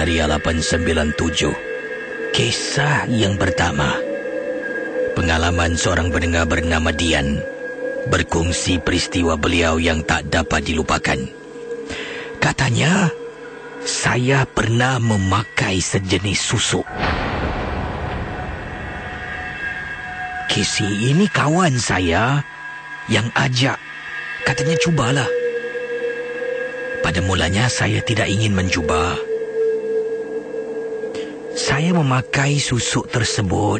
Pendengar Ria 897. Kisah yang pertama. Pengalaman seorang pendengar bernama Dian berkongsi peristiwa beliau yang tak dapat dilupakan. Katanya, saya pernah memakai sejenis susuk. Kisi ini kawan saya yang ajak. Katanya cubalah. Pada mulanya saya tidak ingin mencuba. Saya memakai susuk tersebut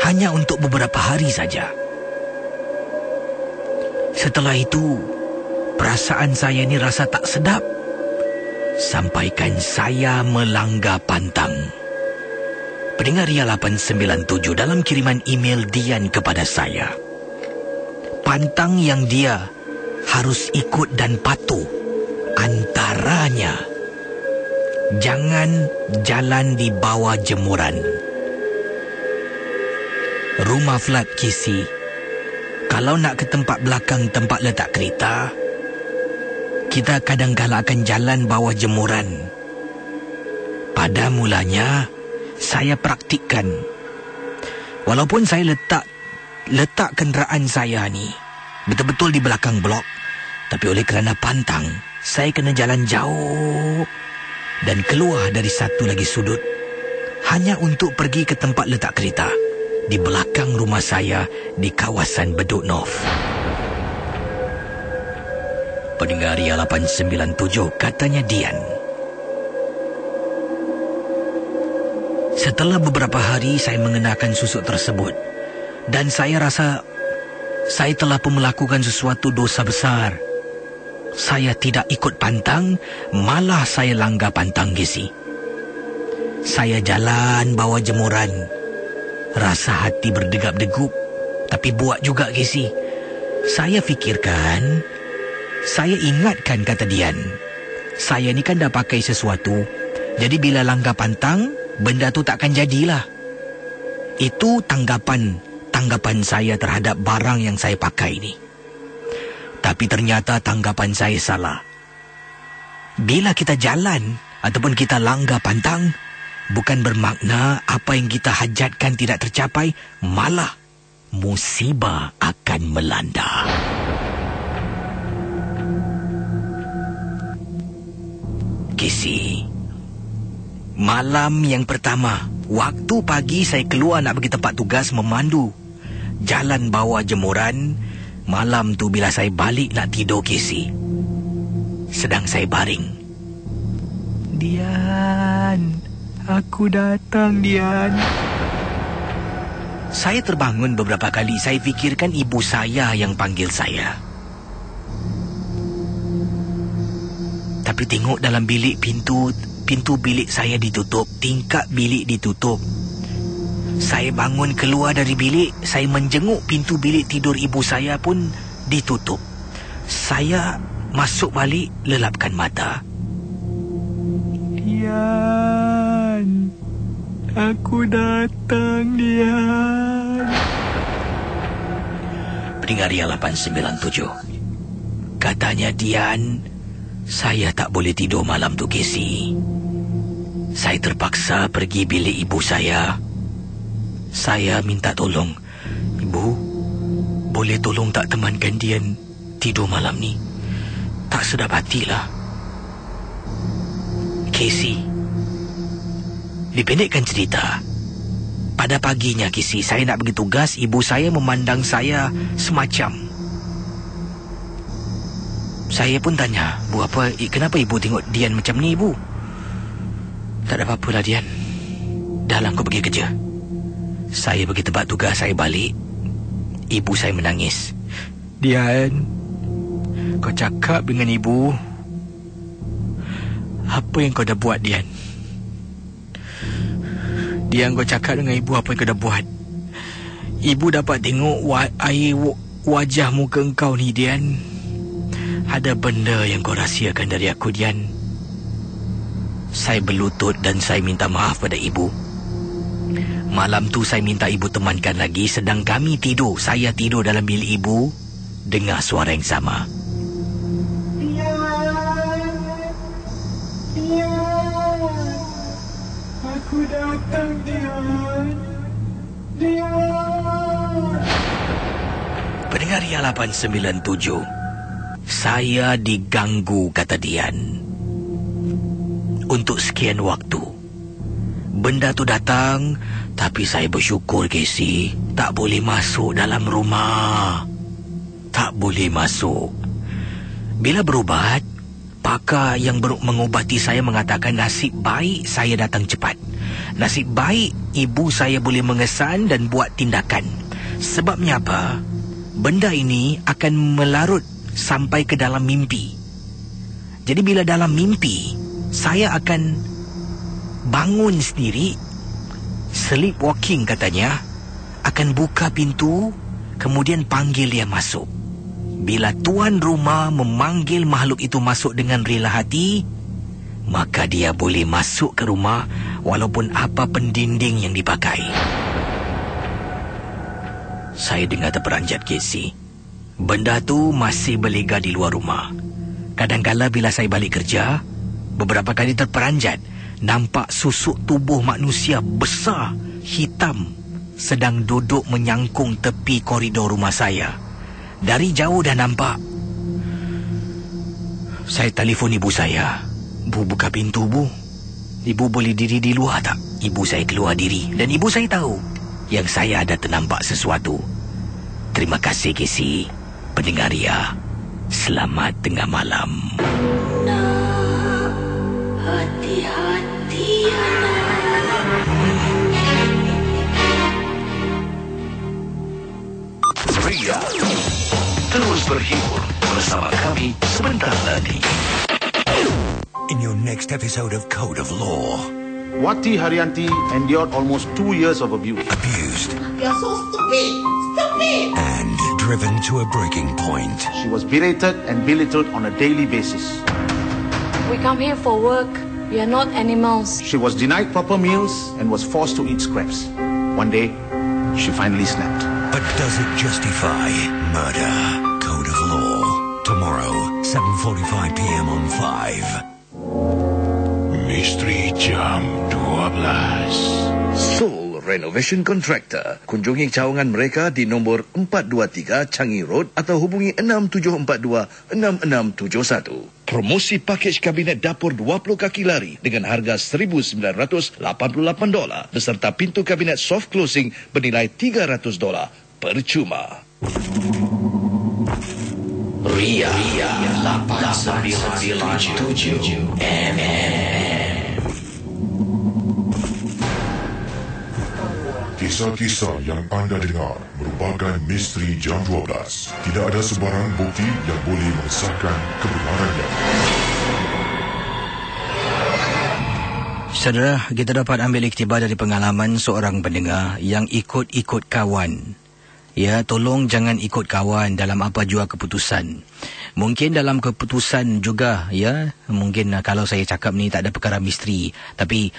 hanya untuk beberapa hari saja. Setelah itu, perasaan saya ini rasa tak sedap. Sampaikan saya melanggar pantang. Pendengar Ria 897 dalam kiriman email Dian kepada saya. Pantang yang dia harus ikut dan patuh antaranya, jangan jalan di bawah jemuran. Rumah flat Kisi, kalau nak ke tempat belakang tempat letak kereta, kita kadang-kala akan jalan bawah jemuran. Pada mulanya, saya praktikkan. Walaupun saya letak kenderaan saya ni betul-betul di belakang blok, tapi oleh kerana pantang, saya kena jalan jauh dan keluar dari satu lagi sudut hanya untuk pergi ke tempat letak kereta di belakang rumah saya di kawasan Bedok North. Pendengar Ria 897, katanya Dian. Setelah beberapa hari saya mengenakan susuk tersebut dan saya rasa saya telah pun melakukan sesuatu dosa besar. Saya tidak ikut pantang, malah saya langgar pantang Kisi. Saya jalan bawah jemuran. Rasa hati berdegap-degup, tapi buat juga Kisi. Saya fikirkan, saya ingatkan kata Dian. Saya ni kan dah pakai sesuatu, jadi bila langgar pantang, benda tu takkan jadilah. Itu tanggapan saya terhadap barang yang saya pakai ini. Tapi ternyata tanggapan saya salah. Bila kita jalan ataupun kita langgar pantang, bukan bermakna apa yang kita hajatkan tidak tercapai, malah musibah akan melanda. Kisi, malam yang pertama, waktu pagi saya keluar nak pergi tempat tugas memandu jalan bawah jemuran. Malam tu bila saya balik nak tidur Kisi, sedang saya baring. Dian, aku datang Dian. Saya terbangun beberapa kali. Saya fikirkan ibu saya yang panggil saya. Tapi tengok dalam bilik pintu bilik saya ditutup, tingkap bilik ditutup. Saya bangun keluar dari bilik, saya menjenguk pintu bilik tidur ibu saya pun ditutup. Saya masuk balik, lelapkan mata. Dian, aku datang Dian. Pendengar Ria 897, katanya Dian, saya tak boleh tidur malam tu Kisi. Saya terpaksa pergi bilik ibu saya. Saya minta tolong. Ibu, boleh tolong tak temankan Dian tidur malam ni? Tak sedap hatilah. Kisi, dipendekkan cerita, pada paginya Kisi, saya nak pergi tugas. Ibu saya memandang saya semacam. Saya pun tanya, Bu, kenapa ibu tengok Dian macam ni, ibu? Tak ada apa-apalah Dian, dah lah kau pergi kerja. Saya pergi tempat tugas, saya balik. Ibu saya menangis. Dian, kau cakap dengan ibu, apa yang kau dah buat Dian? Dian, kau cakap dengan ibu apa yang kau dah buat. Ibu dapat tengok air wajah muka engkau ni Dian. Ada benda yang kau rahsiakan dari aku Dian. Saya berlutut dan saya minta maaf pada ibu. Malam tu saya minta ibu temankan lagi. Sedang kami tidur, saya tidur dalam bilik ibu, dengar suara yang sama. Dian, Aku datang, Dian. Dian. Pendengar Ria 897, saya diganggu, kata Dian. Untuk sekian waktu. Benda tu datang, tapi saya bersyukur, Casey. Tak boleh masuk dalam rumah. Tak boleh masuk. Bila berubat, pakar yang mengubati saya mengatakan nasib baik saya datang cepat. Nasib baik ibu saya boleh mengesan dan buat tindakan. Sebabnya apa? Benda ini akan melarut sampai ke dalam mimpi. Jadi bila dalam mimpi, saya akan bangun sendiri, sleepwalking katanya, akan buka pintu, kemudian panggil dia masuk. Bila tuan rumah memanggil makhluk itu masuk dengan rela hati, maka dia boleh masuk ke rumah walaupun apa pendinding yang dipakai. Saya dengar terperanjat, Casey. Benda tu masih berlega di luar rumah. Kadang-kala bila saya balik kerja, beberapa kali terperanjat, nampak susuk tubuh manusia besar, hitam, sedang duduk menyangkung tepi koridor rumah saya. Dari jauh dah nampak. Saya telefon ibu saya. Bu, buka pintu, Bu. Ibu boleh diri di luar tak? Ibu saya keluar diri. Dan ibu saya tahu yang saya ada ternampak sesuatu. Terima kasih, Casey. Pendengar Ria, selamat tengah malam. Nak, hati-hati, anak. Ria, terus berhibur bersama kami sebentar lagi. In your next episode of Code of Law. Wati Haryanti endured almost 2 years of abuse. Abused. You're so stupid! Stupid! And driven to a breaking point. She was berated and belittled on a daily basis. We come here for work. We are not animals. She was denied proper meals and was forced to eat scraps. One day, she finally snapped. But does it justify murder? Code of Law. Tomorrow, 7:45 p.m. on 5. Misteri Jam 12. Soul Renovation Contractor. Kunjungi cawangan mereka di nombor 423 Changi Road atau hubungi 6742-6671. Promosi pakej kabinet dapur 20 kaki lari dengan harga $1,988 beserta pintu kabinet soft closing bernilai $300 percuma. Ria 897 Kisah-kisah yang anda dengar merupakan misteri Jam 12. Tidak ada sebarang bukti yang boleh mengesahkan kebenarannya. Saudara, kita dapat ambil iktibar dari pengalaman seorang pendengar yang ikut-ikut kawan. Ya, tolong jangan ikut kawan dalam apa jua keputusan. Mungkin dalam keputusan juga, ya, mungkin kalau saya cakap ni tak ada perkara misteri, tapi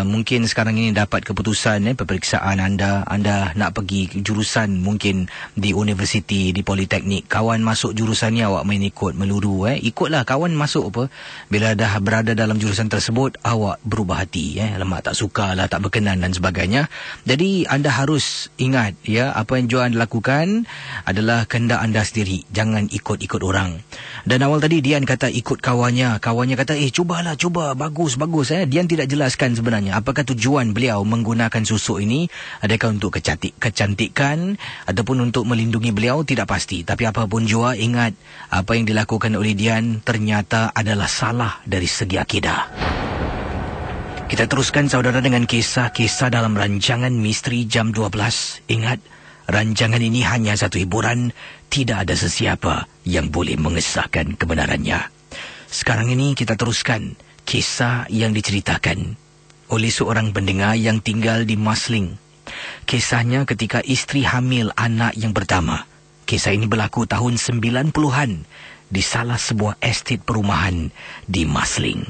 mungkin sekarang ini dapat keputusan, peperiksaan anda nak pergi jurusan mungkin di universiti, di politeknik, kawan masuk jurusannya awak main ikut meluru, ikutlah kawan masuk apa, bila dah berada dalam jurusan tersebut awak berubah hati, lemak tak suka lah, tak berkenan dan sebagainya. Jadi anda harus ingat, ya, apa yang anda lakukan adalah kehendak anda sendiri, jangan ikut-ikut orang. Dan awal tadi Dian kata ikut kawannya kata cubalah, bagus. Dian tidak jelaskan sebenarnya apakah tujuan beliau menggunakan susuk ini, adakah untuk kecantikan ataupun untuk melindungi beliau, tidak pasti. Tapi apapun jua, ingat apa yang dilakukan oleh Dian ternyata adalah salah dari segi akidah. Kita teruskan saudara dengan kisah-kisah dalam rancangan Misteri Jam 12. Ingat, rancangan ini hanya satu hiburan, tidak ada sesiapa yang boleh mengesahkan kebenarannya. Sekarang ini kita teruskan kisah yang diceritakan oleh seorang pendengar yang tinggal di Marsiling. Kisahnya ketika isteri hamil anak yang pertama. Kisah ini berlaku tahun 90-an di salah sebuah estet perumahan di Marsiling.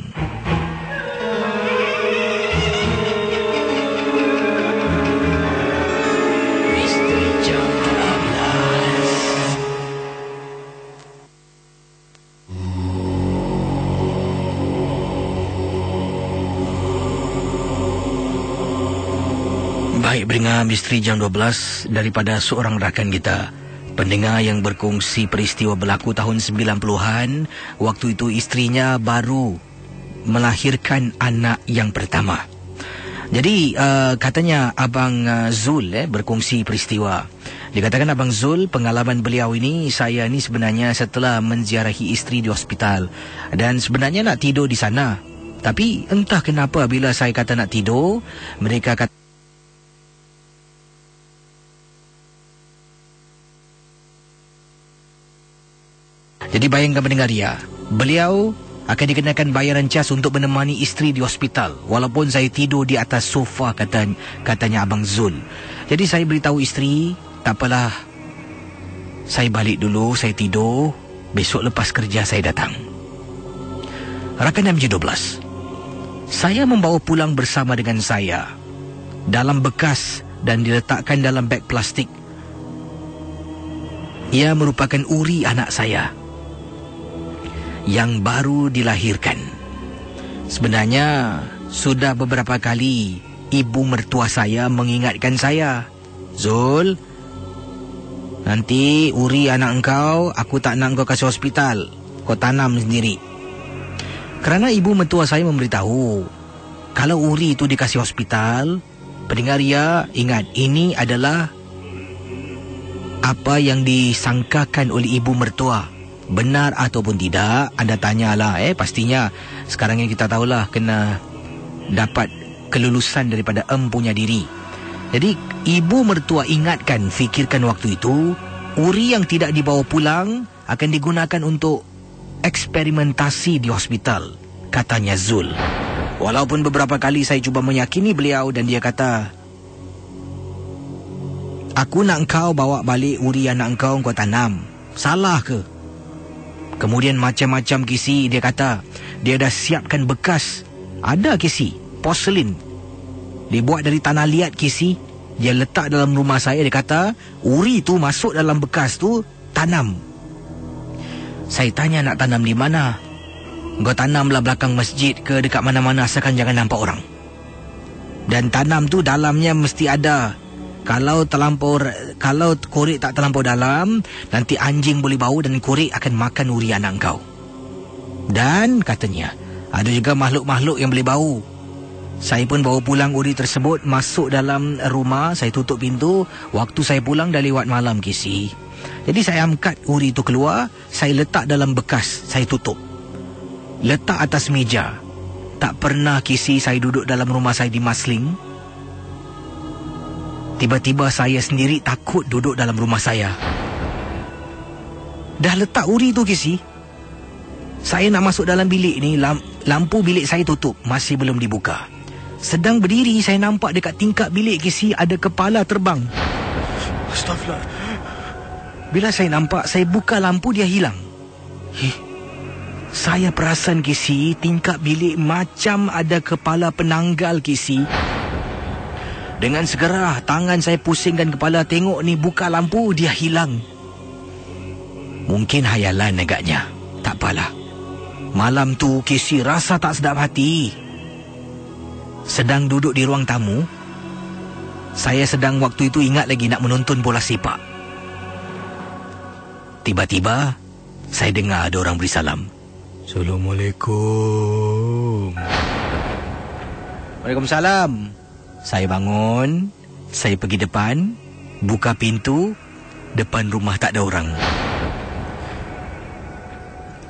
Misteri Jam 12 daripada seorang rakan kita, pendengar yang berkongsi peristiwa berlaku tahun 90-an. Waktu itu isterinya baru melahirkan anak yang pertama. Jadi katanya Abang Zul berkongsi peristiwa. Dikatakan Abang Zul, pengalaman beliau ini, saya ni sebenarnya setelah menziarahi isteri di hospital dan sebenarnya nak tidur di sana. Tapi entah kenapa bila saya kata nak tidur, mereka kata jadi bayangkan pendengar dia, beliau akan dikenakan bayaran cas untuk menemani isteri di hospital walaupun saya tidur di atas sofa, katanya Abang Zul. Jadi saya beritahu isteri, tak apalah, saya balik dulu, saya tidur, besok lepas kerja saya datang. Rakan MJ12, saya membawa pulang bersama dengan saya dalam bekas dan diletakkan dalam beg plastik. Ia merupakan Uri, anak saya yang baru dilahirkan. Sebenarnya sudah beberapa kali ibu mertua saya mengingatkan saya, Zul, nanti Uri anak engkau, aku tak nak engkau kasih hospital, kau tanam sendiri. Kerana ibu mertua saya memberitahu, kalau Uri itu dikasih hospital, pendengar ya, ingat, ini adalah apa yang disangkakan oleh ibu mertua. Benar ataupun tidak, anda tanyalah. Pastinya sekarang yang kita tahulah kena dapat kelulusan daripada empunya diri. Jadi ibu mertua ingatkan, fikirkan waktu itu Uri yang tidak dibawa pulang akan digunakan untuk eksperimentasi di hospital, katanya Zul. Walaupun beberapa kali saya cuba meyakini beliau dan dia kata, aku nak engkau bawa balik Uri anak engkau tanam, salah ke? Kemudian macam-macam kisi dia kata. Dia dah siapkan bekas. Ada kisi porselin dibuat dari tanah liat kisi. Dia letak dalam rumah saya. Dia kata Uri tu masuk dalam bekas tu, tanam. Saya tanya, nak tanam di mana? Kau tanamlah belakang masjid ke dekat mana-mana, asalkan jangan nampak orang. Dan tanam tu dalamnya mesti ada. Kalau korek tak terlampau dalam, nanti anjing boleh bau dan korek akan makan Uri anak kau. Dan katanya ada juga makhluk-makhluk yang boleh bau. Saya pun bawa pulang Uri tersebut, masuk dalam rumah, saya tutup pintu. Waktu saya pulang dah lewat malam kisi. Jadi saya angkat Uri itu keluar, saya letak dalam bekas, saya tutup, letak atas meja. Tak pernah kisi saya duduk dalam rumah saya di Masling. Tiba-tiba saya sendiri takut duduk dalam rumah saya. Dah letak Uri tu kisi, saya nak masuk dalam bilik ni, lampu bilik saya tutup, masih belum dibuka. Sedang berdiri, saya nampak dekat tingkap bilik kisi ada kepala terbang. Astaghfirullah. Bila saya nampak, saya buka lampu, dia hilang. Saya perasan kisi, tingkap bilik macam ada kepala penanggal kisi. Dengan segera tangan saya pusingkan kepala, tengok ni, buka lampu, dia hilang. Mungkin hayalan agaknya, tak apalah. Malam tu kisi rasa tak sedap hati. Sedang duduk di ruang tamu, saya sedang waktu itu ingat lagi nak menonton bola sepak. Tiba-tiba saya dengar ada orang beri salam. Assalamualaikum. Waalaikumsalam. Saya bangun, saya pergi depan, buka pintu, depan rumah tak ada orang.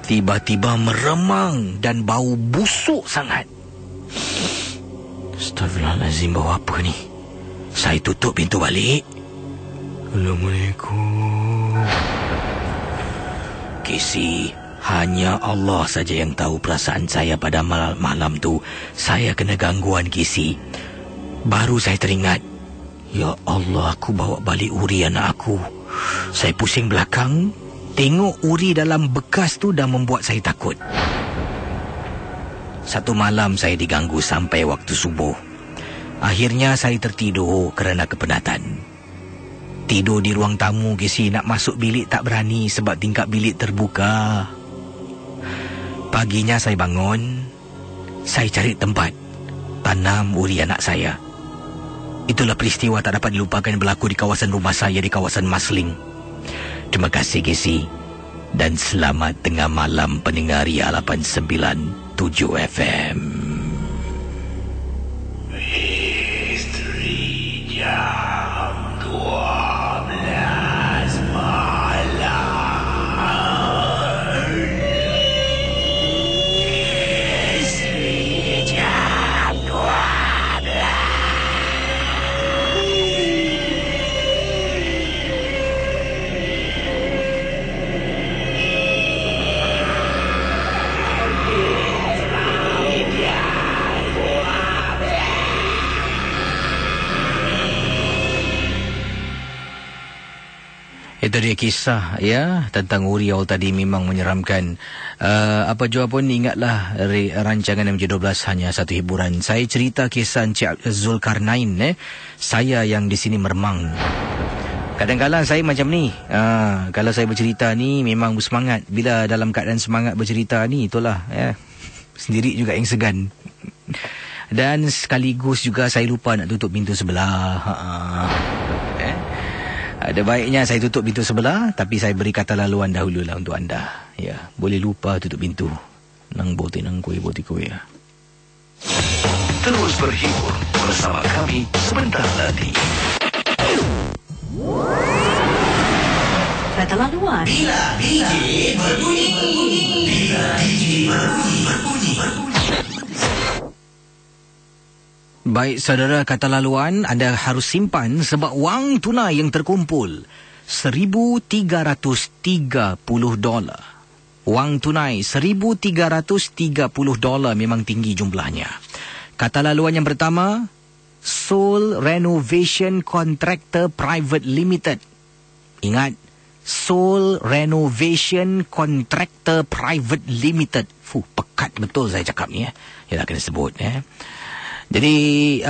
Tiba-tiba meremang dan bau busuk sangat. Astaghfirullahalazim, bau apa ni? Saya tutup pintu balik. Assalamualaikum. Kisi, hanya Allah saja yang tahu perasaan saya pada malam tu. Saya kena gangguan kisi. Baru saya teringat, ya Allah, aku bawa balik Uri anak aku. Saya pusing belakang, tengok Uri dalam bekas tu dah membuat saya takut. Satu malam saya diganggu sampai waktu subuh. Akhirnya saya tertidur kerana kepenatan. Tidur di ruang tamu kisi, nak masuk bilik tak berani sebab tingkap bilik terbuka. Paginya saya bangun, saya cari tempat tanam Uri anak saya. Itulah peristiwa tak dapat dilupakan berlaku di kawasan rumah saya di kawasan Masling. Terima kasih Casey. Dan selamat tengah malam pendengar Ria 897 FM. Misteri Jam 12 malam. Misteri Jam 12. Itu dia kisah ya tentang Uriau tadi, memang menyeramkan. Apa jua pun ingatlah rancangan MJ12 hanya satu hiburan. Saya cerita kisah Encik Zulkarnain. Saya yang di sini meremang. Kadang-kadang saya macam ni. Kalau saya bercerita ni memang bersemangat. Bila dalam keadaan semangat bercerita ni, itulah ya, sendiri juga yang segan. Dan sekaligus juga saya lupa nak tutup pintu sebelah. Ada baiknya saya tutup pintu sebelah, tapi saya beri kata laluan dahululah untuk anda. Ya, boleh lupa tutup pintu. Nang boti nang kuih boti kuih ya. Terus berhibur bersama kami sebentar lagi. Kata laluan. Bila DJ berbunyi. Bila DJ berbunyi. Baik saudara, kata laluan anda harus simpan sebab wang tunai yang terkumpul $1,330. Wang tunai $1,330 memang tinggi jumlahnya. Kata laluan yang pertama, Seoul Renovation Contractor Private Limited. Ingat, Seoul Renovation Contractor Private Limited. Pekat betul saya cakap ni ya. Yalah kena sebut ya. Jadi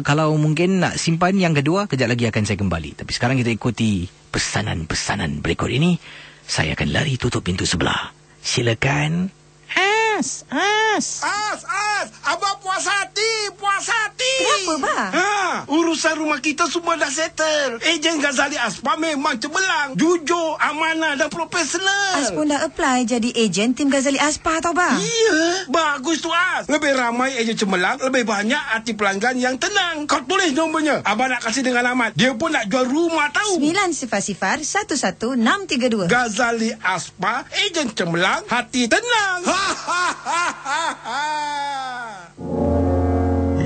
kalau mungkin nak simpan yang kedua, kejap lagi akan saya kembali. Tapi sekarang kita ikuti pesanan-pesanan berikut ini. Saya akan lari tutup pintu sebelah. Silakan. As. Abang puas hati. Kenapa, Bah? Urusan rumah kita semua dah settle. Ejen Ghazali Aspa memang cemerlang, jujur, amanah dan profesional. As pun dah apply jadi ejen tim Ghazali Aspa tau, Bah. Ya, bagus tu As. Lebih ramai ejen cemerlang, lebih banyak hati pelanggan yang tenang. Kau tulis nombornya. Abang nak kasih dengan alamat. Dia pun nak jual rumah tahu. 90011632. Ghazali Aspa, ejen cemerlang, hati tenang.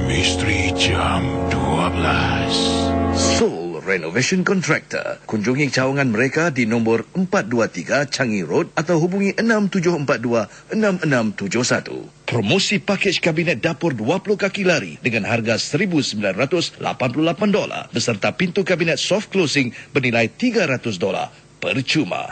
Misteri Jam 12. Seoul Renovation Contractor. Kunjungi cawangan mereka di nombor 423 Changi Road atau hubungi 6742-6671. Promosi pakej kabinet dapur 20 kaki lari dengan harga $1,988 beserta pintu kabinet soft closing bernilai $300 percuma.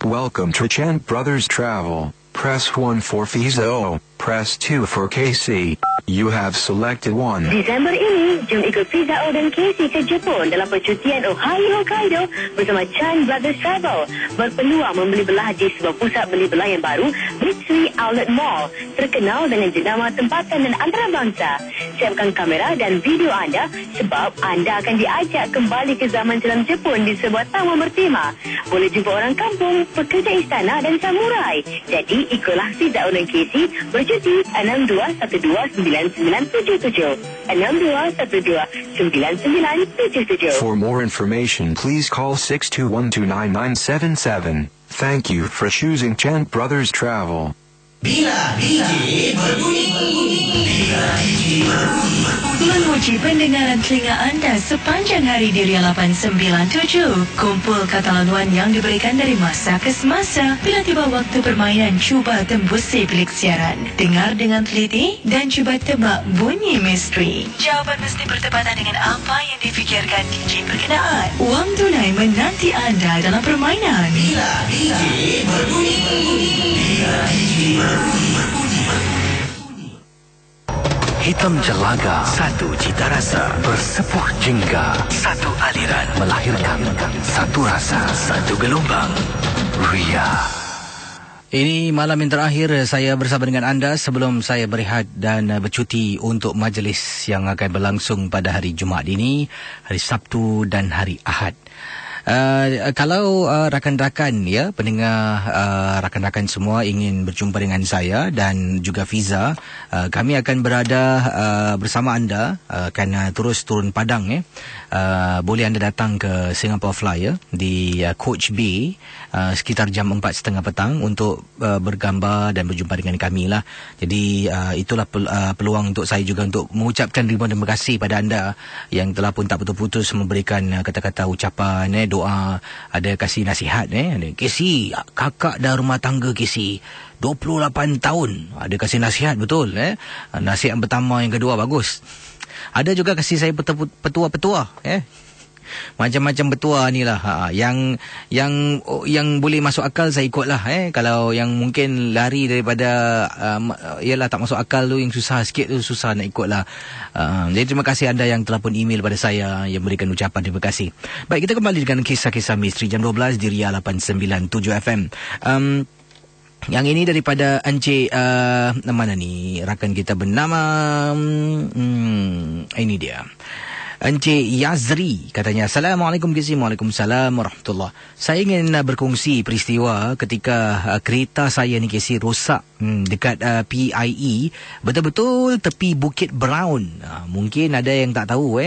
Welcome to Chan Brothers Travel. Press 1 for Fizo. Press 2 for KC. You have selected one. Disember ini, jom ikut Fizo dan KC ke Jepun dalam percutian Ohio Hokkaido bersama Chan Brothers Travel. Berpeluang membeli belah di sebuah pusat beli belah yang baru, Mitsui Outlet Mall, terkenal dengan jenama tempatan dan antarabangsa. Siapkan kamera dan video anda sebab anda akan diajak kembali ke zaman selam Jepun di sebuah taman bertema. Boleh jumpa orang kampung, pekerja istana dan samurai. Jadi ikutlah Fizo dan KC bercuti 62129977. 62129977. For more information, please call 621299977. Thank you for choosing Chan Brothers Travel. Bila DJ berbunyi. Bila DJ berbunyi. Menguji pendengaran telinga anda sepanjang hari di Ria 897. Kumpul kata laluan yang diberikan dari masa ke semasa. Bila tiba waktu permainan, cuba tembusi bilik siaran. Dengar dengan teliti dan cuba tebak bunyi misteri. Jawapan mesti bertepatan dengan apa yang difikirkan DJ berkenaan. Wang tunai menanti anda dalam permainan. Bila DJ berbunyi. Bila DJ berbunyi. Hitam jelaga, satu cita rasa, bersepuh jingga, satu aliran, melahirkan satu rasa, satu gelombang. Ria. Ini malam yang terakhir saya bersama dengan anda sebelum saya berehat dan bercuti untuk majlis yang akan berlangsung pada hari Jumaat ini, hari Sabtu dan hari Ahad. Kalau rakan-rakan ya pendengar, rakan-rakan semua ingin berjumpa dengan saya dan juga Fiza, kami akan berada bersama anda, akan terus turun padang boleh anda datang ke Singapore Flyer di Coach B sekitar jam 4.30 petang untuk bergambar dan berjumpa dengan kami lah. Jadi itulah peluang untuk saya juga untuk mengucapkan ribuan terima kasih pada anda yang telah pun tak putus-putus memberikan kata-kata ucapan, doa, ada kasih nasihat ada Casey, kakak dah rumah tangga Casey 28 tahun, ada kasih nasihat betul nasihat yang pertama, yang kedua bagus. Ada juga kasih saya petua-petua macam-macam petua ni lah. Yang boleh masuk akal saya ikut lah. Kalau yang mungkin lari daripada ialah tak masuk akal tu, yang susah sikit tu, susah nak ikut lah. Jadi terima kasih anda yang telah pun email pada saya, yang berikan ucapan terima kasih. Baik, kita kembali dengan kisah-kisah misteri jam 12 di Ria 897 FM. Yang ini daripada Encik mana ni rakan kita bernama ini dia Encik Yazri, katanya, Assalamualaikum Kisi. Waalaikumsalam warahmatullahi. Saya ingin berkongsi peristiwa ketika kereta saya ni Kisi rosak dekat PIE, betul-betul tepi Bukit Brown. Mungkin ada yang tak tahu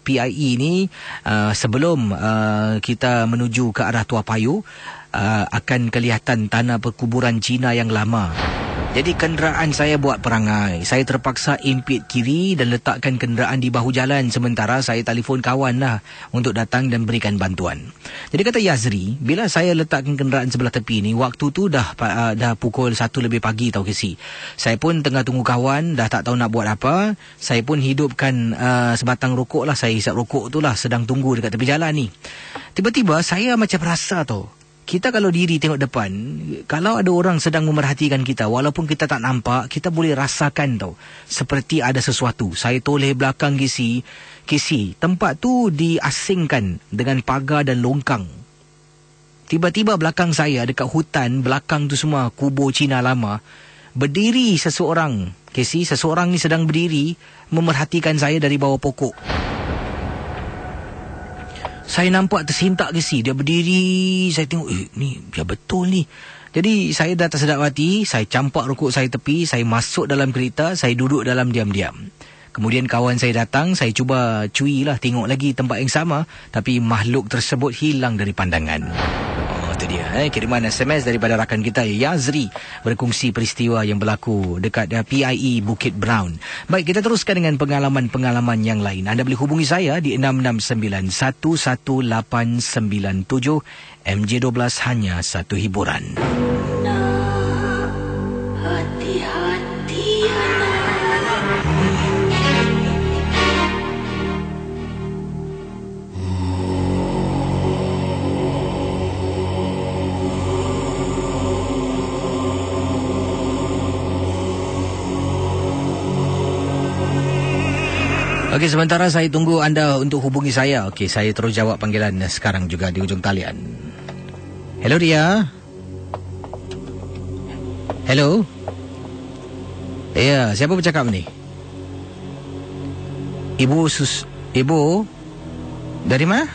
PIE ni sebelum kita menuju ke arah Tua Payoh akan kelihatan tanah perkuburan Cina yang lama. Jadi kenderaan saya buat perangai. Saya terpaksa impit kiri dan letakkan kenderaan di bahu jalan sementara saya telefon kawan lah untuk datang dan berikan bantuan. Jadi kata Yazri, bila saya letakkan kenderaan sebelah tepi ni, waktu tu dah pukul 1 lebih pagi tau Kesi. Saya pun tengah tunggu kawan, dah tak tahu nak buat apa. Saya pun hidupkan sebatang rokok lah. Saya hisap rokok tu lah sedang tunggu dekat tepi jalan ni. Tiba-tiba saya macam rasa tau, kita kalau diri tengok depan, kalau ada orang sedang memerhatikan kita, walaupun kita tak nampak, kita boleh rasakan tau, seperti ada sesuatu. Saya toleh belakang Kisi, tempat tu diasingkan dengan pagar dan longkang. Tiba-tiba belakang saya, dekat hutan, belakang tu semua kubur Cina lama, berdiri seseorang. Kisi, seseorang ni sedang berdiri, memerhatikan saya dari bawah pokok. Saya nampak tersintak Kesi, dia berdiri, saya tengok, ni dia betul ni. Jadi saya dah tersedap hati, saya campak rokok saya tepi, saya masuk dalam kereta, saya duduk dalam diam-diam. Kemudian kawan saya datang, saya cuba cui lah, tengok lagi tempat yang sama, tapi makhluk tersebut hilang dari pandangan. Itu dia, kiriman SMS daripada rakan kita Yazri berkongsi peristiwa yang berlaku dekat PIE Bukit Brown. Baik, kita teruskan dengan pengalaman-pengalaman yang lain. Anda boleh hubungi saya di 669-11897. MJ12, hanya satu hiburan. Hati-hati Okey, sementara saya tunggu anda untuk hubungi saya. Okey, saya terus jawab panggilan sekarang juga di ujung talian. Hello dia. Hello. Ya, siapa bercakap ni? Ibu dari mana?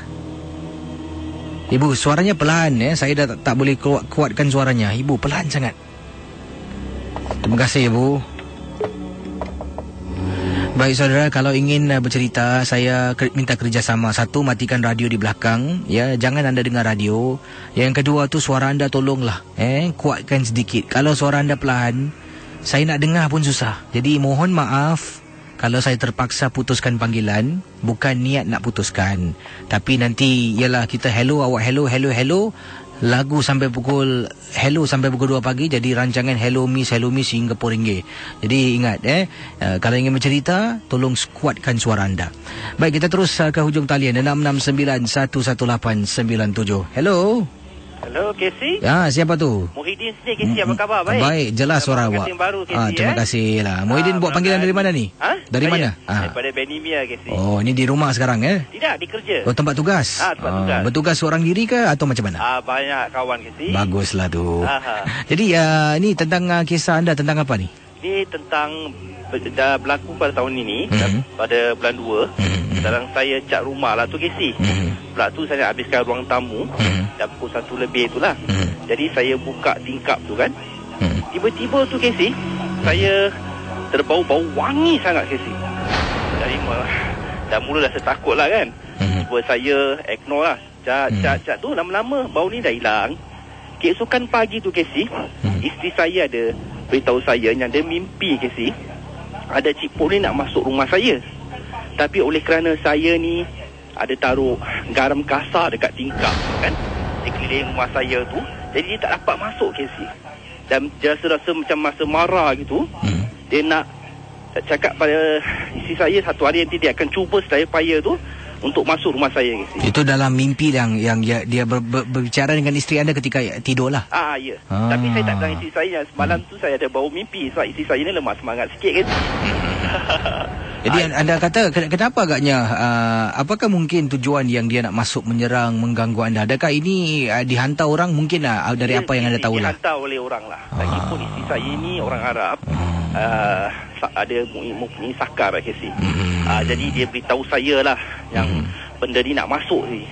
Ibu, suaranya pelan saya dah tak boleh kuatkan suaranya. Ibu pelan sangat. Terima kasih ibu. Baik saudara, kalau ingin bercerita, saya minta kerjasama. Satu, matikan radio di belakang, jangan anda dengar radio. Yang kedua tu, suara anda tolonglah kuatkan sedikit. Kalau suara anda pelan, saya nak dengar pun susah. Jadi mohon maaf kalau saya terpaksa putuskan panggilan. Bukan niat nak putuskan, tapi nanti ialah kita hello, awak hello, lagu sampai pukul 2 pagi, jadi rancangan Hello Miss hingga RM4. Jadi ingat kalau ingin bercerita, tolong kuatkan suara anda. Baik, kita terus ke hujung talian 669-11897. Hello. Hello, Casey. Ya, siapa tu? Muhyiddin sini, Casey. Apa khabar? Baik. Baik, jelas suara awak. Baru, Casey, Terima kasih lah. Muhyiddin buat panggilan dari mana ni? Dari mana? Daripada Benimia, Casey. Oh, ni di rumah sekarang Tidak, di kerja. Oh, tempat tugas? Tempat tugas. Bertugas seorang diri ke atau macam mana? Banyak kawan, Casey. Baguslah tu. Jadi, ni tentang kisah anda tentang apa ni? Ini tentang dah berlaku pada tahun ini, pada bulan 2. Sekarang saya cat rumah lah tu, Casey. Pula tu saya nak habiskan ruang tamu, dah pukul 1 lebih itulah. Jadi saya buka tingkap tu kan. Tiba-tiba tu, Casey, saya terbau-bau wangi sangat, Casey. Jadi dah mula rasa takut lah kan. Cuba saya ignore lah. Cat tu lama-lama bau ni dah hilang. Keesokan pagi tu, Casey, isteri saya ada beritahu saya yang dia mimpi, Casey, ada ciput ni nak masuk rumah saya. Tapi oleh kerana saya ni ada taruh garam kasar dekat tingkap kan, di keliling rumah saya tu, jadi dia tak dapat masuk, Casey. Dan dia rasa macam masa marah gitu. Dia nak cakap pada isteri saya satu hari nanti dia akan cuba sedaya upaya tu untuk masuk rumah saya, Casey. Itu dalam mimpi yang dia berbicara dengan isteri anda ketika tidur lah? Ya. Tapi saya tak bilang isteri saya. Semalam tu saya ada bau mimpi. Sebab isteri saya ni lemah semangat sikit, Casey. Jadi anda kata kenapa agaknya apakah mungkin tujuan yang dia nak masuk menyerang, mengganggu anda? Adakah ini dihantar orang mungkin dari apa yang anda tahu lah? Dihantar oleh orang lah. Lagipun isteri saya ni orang Arab. Ada mempunyai sakar, Casey. Jadi dia beritahu saya lah yang benda ni nak masuk ni.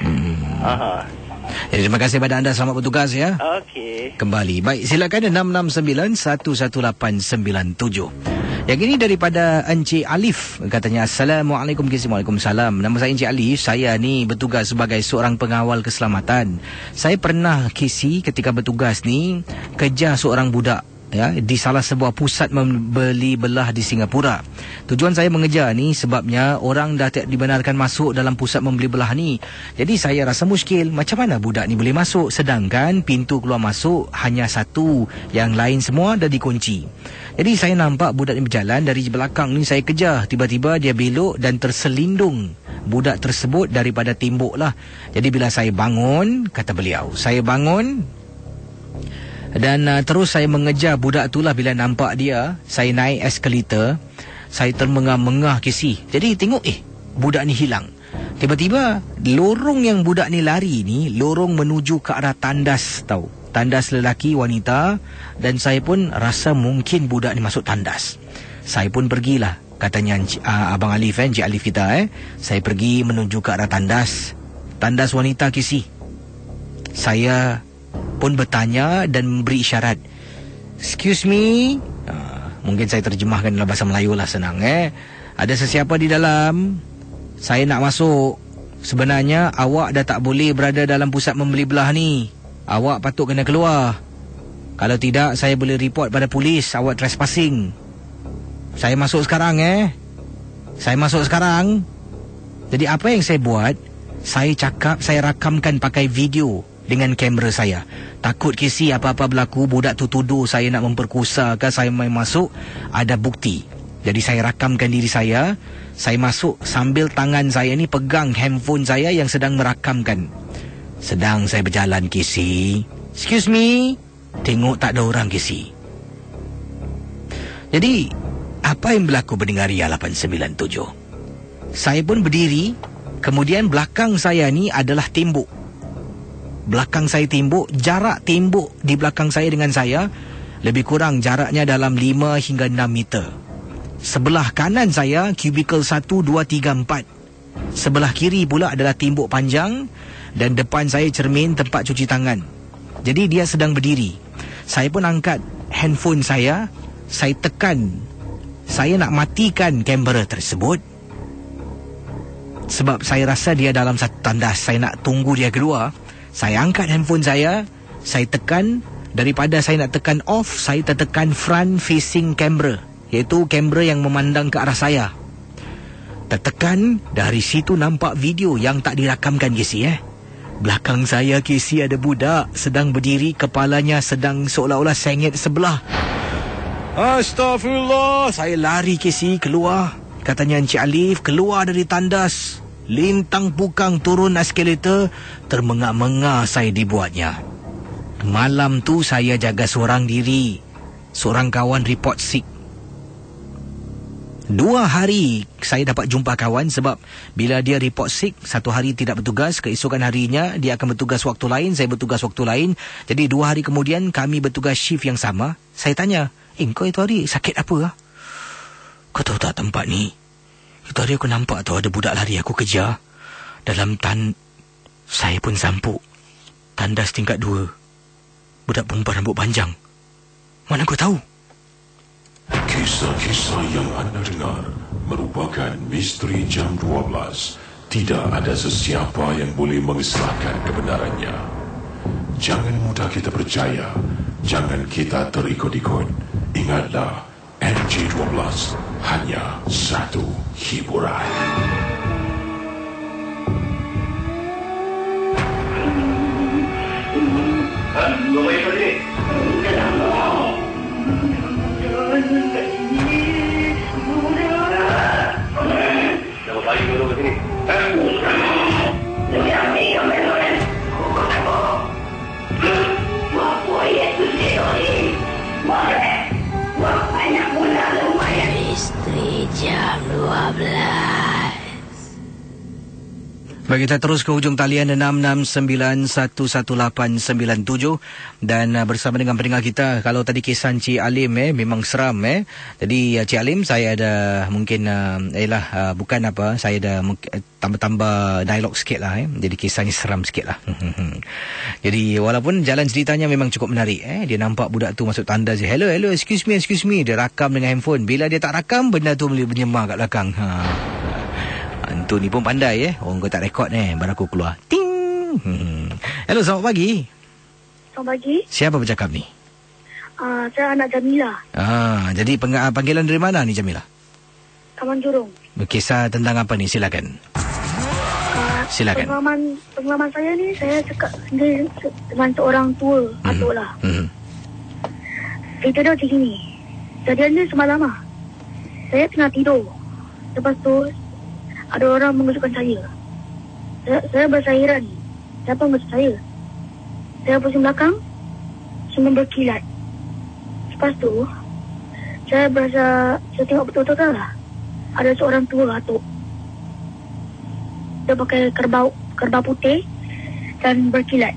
Jadi, terima kasih pada anda. Selamat bertugas ya. Okey. Kembali. Baik, silakan 669-11897. Yang ini daripada Encik Alif. Katanya, Assalamualaikum, Casey. Waalaikumsalam. Nama saya Encik Alif. Saya ni bertugas sebagai seorang pengawal keselamatan. Saya pernah, Casey, ketika bertugas ni kejar seorang budak di salah sebuah pusat membeli belah di Singapura. Tujuan saya mengejar ni sebabnya orang dah tak dibenarkan masuk dalam pusat membeli belah ni. Jadi saya rasa muskil, macam mana budak ni boleh masuk sedangkan pintu keluar masuk hanya satu, yang lain semua dah dikunci. Jadi saya nampak budak ni berjalan dari belakang ni, saya kejar. Tiba-tiba dia belok dan terselindung budak tersebut daripada tembok lah. Jadi bila saya bangun, kata beliau, saya bangun dan terus saya mengejar budak tu lah. Bila nampak dia, saya naik eskalator. Saya termengah-mengah, Casey. Jadi tengok, budak ni hilang. Tiba-tiba lorong yang budak ni lari ni, lorong menuju ke arah tandas tau. Tandas lelaki, wanita. Dan saya pun rasa mungkin budak ni masuk tandas. Saya pun pergilah, katanya Abang Alif, Encik Alif kita. Saya pergi menuju ke arah tandas. Tandas wanita, Casey. Saya pun bertanya dan memberi isyarat. Excuse me. Mungkin saya terjemahkan dalam bahasa Melayu lah, senang. Ada sesiapa di dalam? Saya nak masuk. Sebenarnya awak dah tak boleh berada dalam pusat membeli belah ni. Awak patut kena keluar. Kalau tidak, saya boleh report pada polis awak trespassing. Saya masuk sekarang. Saya masuk sekarang. Jadi apa yang saya buat, saya cakap, saya rakamkan pakai video dengan kamera saya. Takut, Casey, apa-apa berlaku, budak tu tuduh saya nak memperkosa ke, saya main masuk, ada bukti. Jadi saya rakamkan diri saya masuk sambil tangan saya ni pegang handphone saya yang sedang merakamkan. Sedang saya berjalan, Casey. Excuse me. Tengok tak ada orang, Casey. Jadi apa yang berlaku pendengar Ria 897? Saya pun berdiri, kemudian belakang saya ni adalah tembok. Belakang saya tembok, jarak tembok di belakang saya dengan saya lebih kurang jaraknya dalam 5 hingga 6 meter. Sebelah kanan saya kubikel 1, 2, 3, 4. Sebelah kiri pula adalah tembok panjang dan depan saya cermin tempat cuci tangan. Jadi dia sedang berdiri. Saya pun angkat handphone saya tekan. Saya nak matikan kamera tersebut sebab saya rasa dia dalam satu tandas. Saya nak tunggu dia keluar. Saya angkat handphone saya tekan. Daripada saya nak tekan off, saya tertekan front facing camera, iaitu kamera yang memandang ke arah saya. Tertekan, dari situ nampak video yang tak dirakamkan, Casey. Belakang saya, Casey, ada budak sedang berdiri, kepalanya sedang seolah-olah sengit sebelah. Astaghfirullah. Saya lari, Casey, keluar. Katanya Encik Alif, keluar dari tandas, lintang pukang turun eskalator, termengah-mengah saya dibuatnya. Malam tu saya jaga seorang diri. Seorang kawan report sick. 2 hari saya dapat jumpa kawan sebab bila dia report sick, 1 hari tidak bertugas, keesokan harinya dia akan bertugas waktu lain, saya bertugas waktu lain. Jadi 2 hari kemudian kami bertugas shift yang sama. Saya tanya, kau itu hari sakit apa? Kau tahu tak tempat ni? Itu hari aku nampak tu ada budak lari aku kejar. Dalam saya pun sampuk. Tandas tingkat 2. Budak perempuan rambut panjang. Mana kau tahu? Kisah-kisah yang anda dengar merupakan misteri jam 12. Tidak ada sesiapa yang boleh mengesahkan kebenarannya. Jangan mudah kita percaya. Jangan kita terikut-ikut. Ingatlah, NJ12 hanya satu hiburan. Misteri jam 12. Baik, kita terus ke hujung talian 6691897 dan bersama dengan pendengar kita. Kalau tadi kisah Cik Alim memang seram Jadi Cik Alim, saya ada mungkin bukan apa, saya ada tambah-tambah dialog sikit lah Jadi kisahnya seram sikit lah. Jadi walaupun jalan ceritanya memang cukup menarik Dia nampak budak tu masuk tanda je, hello excuse me. Dia rakam dengan handphone. Bila dia tak rakam, benda tu boleh menyemar kat belakang. Hantu ni pun pandai Orang kau tak rekod baru aku keluar. Ting. Hello, selamat pagi. Selamat pagi. Siapa bercakap ni? Saya anak Jamila. Jadi panggilan dari mana ni Jamila? Taman Jurong. Kisah tentang apa ni? Silakan. Pengalaman saya ni, saya cakap sendiri dengan seorang tua atuk lah. Cerita dia macam ni. Kejadian ni semalam lah. Saya tengah tidur. Lepas tu ada orang mengejutkan saya. Saya berasa heran. Siapa mengejut saya? Saya pusing belakang, semua berkilat. Lepas tu saya berasa, saya tengok betul-betul lah, ada seorang tua atuk. Dia pakai kerbau putih dan berkilat.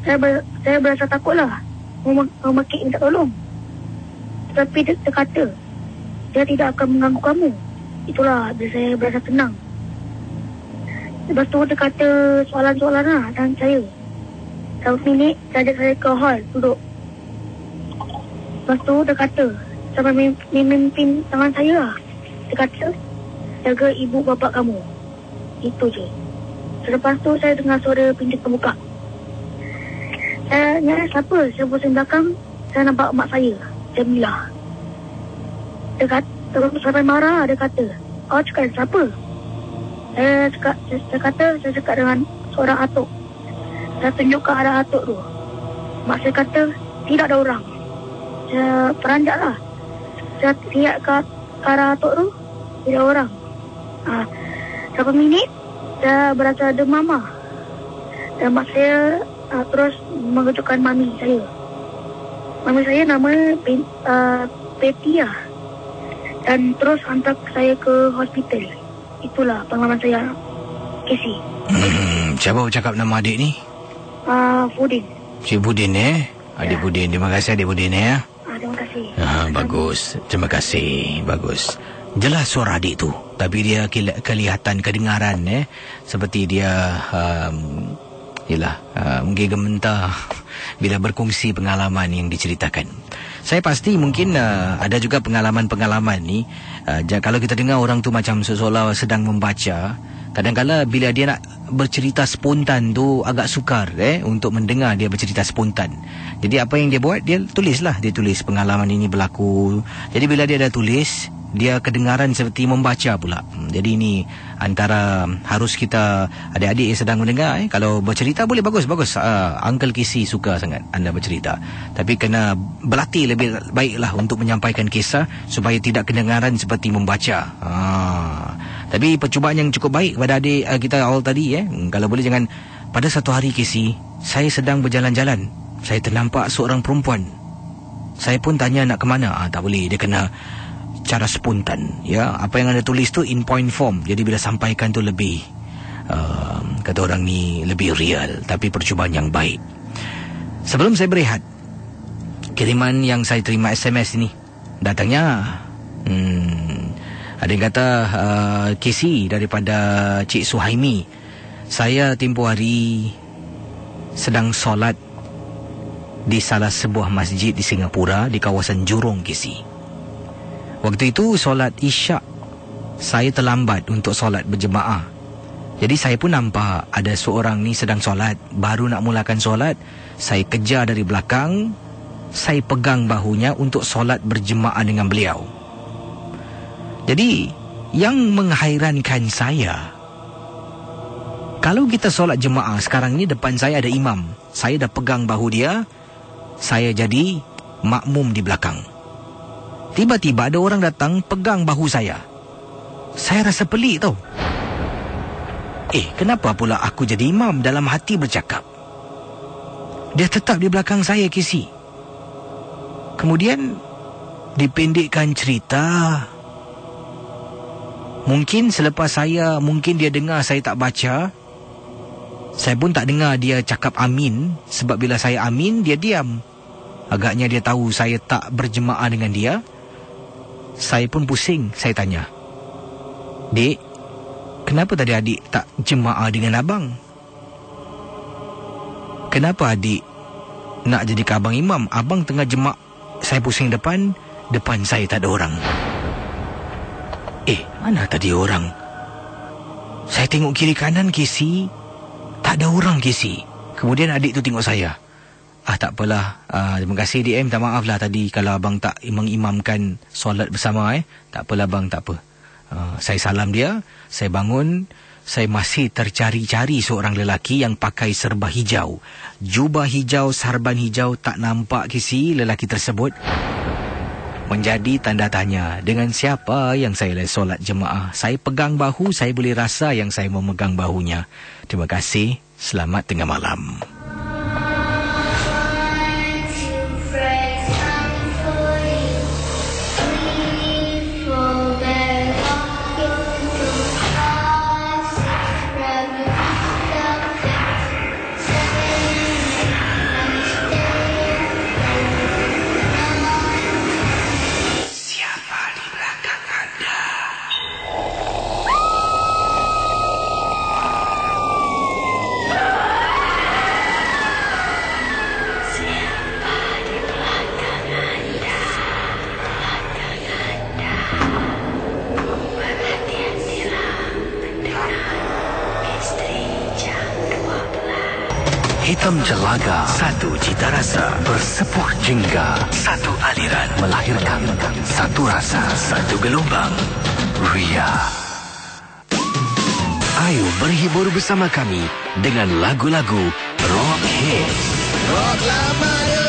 Saya berasa takut lah, memakik minta tolong. Tetapi dia kata dia tidak akan mengganggu kamu. Itulah saya berasa tenang. Lepas tu dia kata soalan-soalan lah dan saya. 1 minit dia ajak saya ke hall duduk. Lepas tu dia kata sampai memimpin tangan saya lah. Dia kata jaga ibu bapa kamu. Itu je. Selepas tu saya dengar suara pintu terbuka. Saya nyari siapa. Saya pusing belakang, saya nampak mak saya, Jamila. Dia kata terus sampai marah, dia kata, kau cakap siapa? Saya cakap dengan seorang atuk. Saya tunjuk ke arah atuk tu. Mak saya kata, tidak ada orang. Saya peranjak lah. Saya lihat ke arah atuk tu, tidak ada orang. Berapa minit, saya berasa demam lah. Dan mak saya terus mengejutkan mami saya. Mami saya nama Betty lah. Dan terus hantar saya ke hospital. Itulah pengalaman saya, Casey. Siapa bercakap nama adik ni? Budin. Cik Budin Adik Budin. Terima kasih adik Budin Terima kasih. Bagus. Terima kasih. Bagus. Jelas suara adik tu. Tapi dia kelihatan kedengaran seperti dia mungkin gementar bila berkongsi pengalaman yang diceritakan. Saya pasti mungkin ada juga pengalaman-pengalaman ni. Kalau kita dengar orang tu macam seolah sedang membaca, kadang-kadang bila dia nak bercerita spontan tu agak sukar untuk mendengar dia bercerita spontan. Jadi apa yang dia buat, dia tulislah. Dia tulis pengalaman ini berlaku. Jadi bila dia dah tulis, dia kedengaran seperti membaca pula. Jadi ini antara harus kita, adik-adik yang sedang mendengar, kalau bercerita boleh bagus. Uncle Casey suka sangat anda bercerita. Tapi kena berlatih lebih baiklah untuk menyampaikan kisah supaya tidak kedengaran seperti membaca. Tapi percubaan yang cukup baik kepada adik kita awal tadi, kalau boleh jangan pada satu hari Casey saya sedang berjalan-jalan. Saya ternampak seorang perempuan. Saya pun tanya nak ke mana. Tak boleh, dia kena cara spontan. Ya, apa yang anda tulis tu in point form. Jadi bila sampaikan tu lebih kata orang ni lebih real. Tapi percubaan yang baik. Sebelum saya berehat, kiriman yang saya terima SMS ini datangnya ada yang kata KC daripada Cik Suhaimi. Saya tempoh hari sedang solat di salah sebuah masjid di Singapura di kawasan Jurong, KC. Waktu itu solat Isyak, saya terlambat untuk solat berjemaah. Jadi saya pun nampak ada seorang ni sedang solat. Baru nak mulakan solat, saya kejar dari belakang. Saya pegang bahunya untuk solat berjemaah dengan beliau. Jadi yang menghairankan saya, kalau kita solat jemaah sekarang ni depan saya ada imam, saya dah pegang bahu dia, saya jadi makmum di belakang. Tiba-tiba ada orang datang pegang bahu saya. Saya rasa pelik tau. Kenapa pula aku jadi imam? Dalam hati bercakap, dia tetap di belakang saya, KC. Kemudian dipendekkan cerita, mungkin selepas saya, mungkin dia dengar saya tak baca. Saya pun tak dengar dia cakap amin. Sebab bila saya amin, dia diam. Agaknya dia tahu saya tak berjemaah dengan dia. Saya pun pusing. Saya tanya, Dek, kenapa tadi adik tak jemaah dengan abang? Kenapa adik nak jadikan abang imam? Abang tengah jemaah. Saya pusing depan saya tak ada orang. Mana tadi orang? Saya tengok kiri kanan, KC. Tak ada orang, KC. Kemudian adik tu tengok saya. Tak apalah. Terima kasih DM. Tak maaf lah tadi kalau abang tak mengimamkan solat bersama. Tak apalah bang, tak apa. Saya salam dia. Saya bangun. Saya masih tercari-cari seorang lelaki yang pakai serba hijau. Jubah hijau, sarban hijau. Tak nampak, KC, lelaki tersebut. Menjadi tanda tanya, dengan siapa yang saya solat jemaah? Saya pegang bahu, saya boleh rasa yang saya memegang bahunya. Terima kasih, selamat tengah malam. Hitam Jelaga, satu cita rasa bersepuh jingga, satu aliran melahirkan satu rasa, satu gelombang Ria. Ayo berhibur bersama kami dengan lagu-lagu rock hits. Rock lama yuk.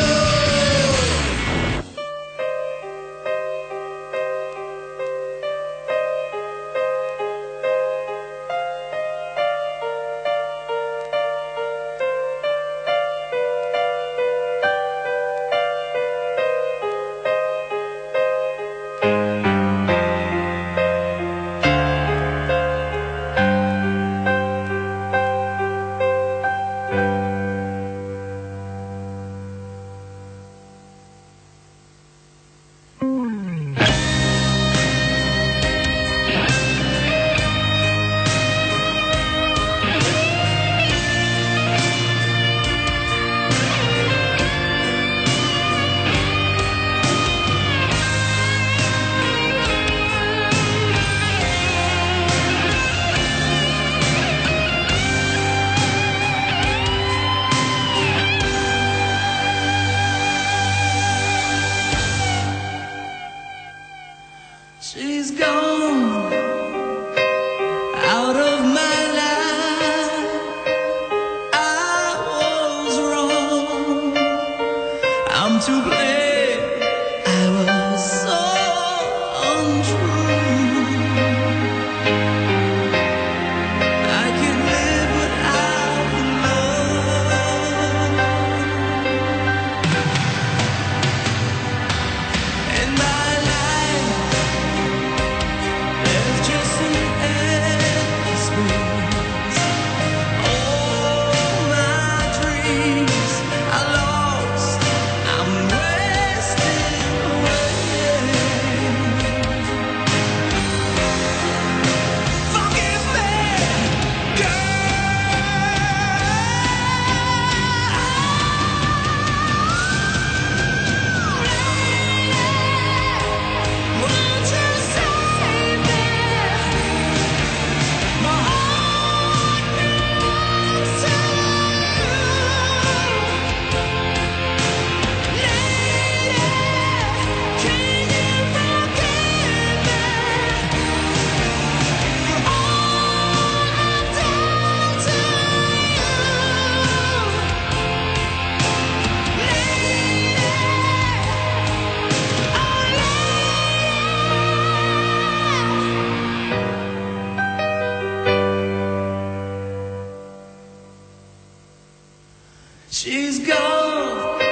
She's gone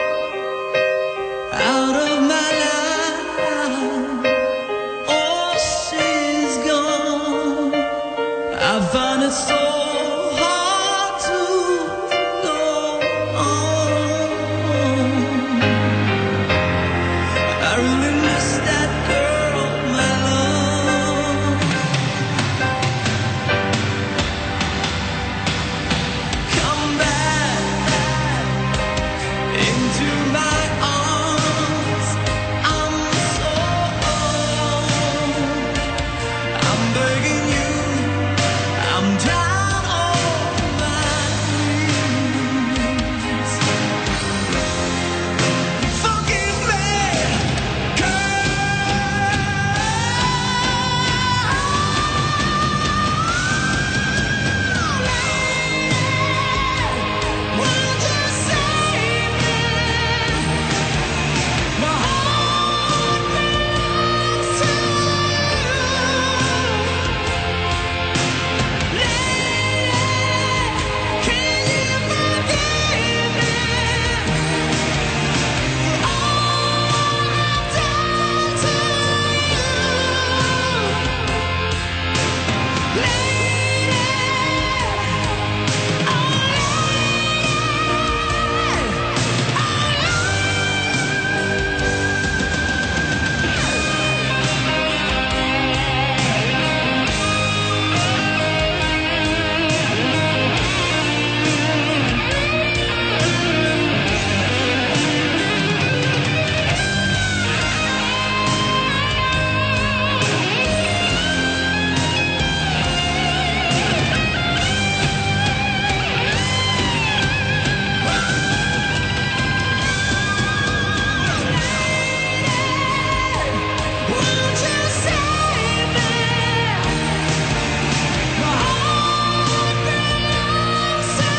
out of my life. Oh, she's gone. I find it so hard to go on. I really miss that girl, my love. Come back into my arms. I'm so alone. I'm begging you. I'm down on my knees. Forgive me, girl. Won't you save me? My heart belongs to you. Can you forgive me for all I've done to you? Won't you save me? My heart belongs to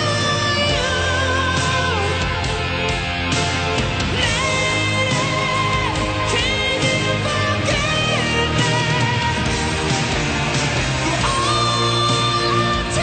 you. Can you forgive me for all I've done to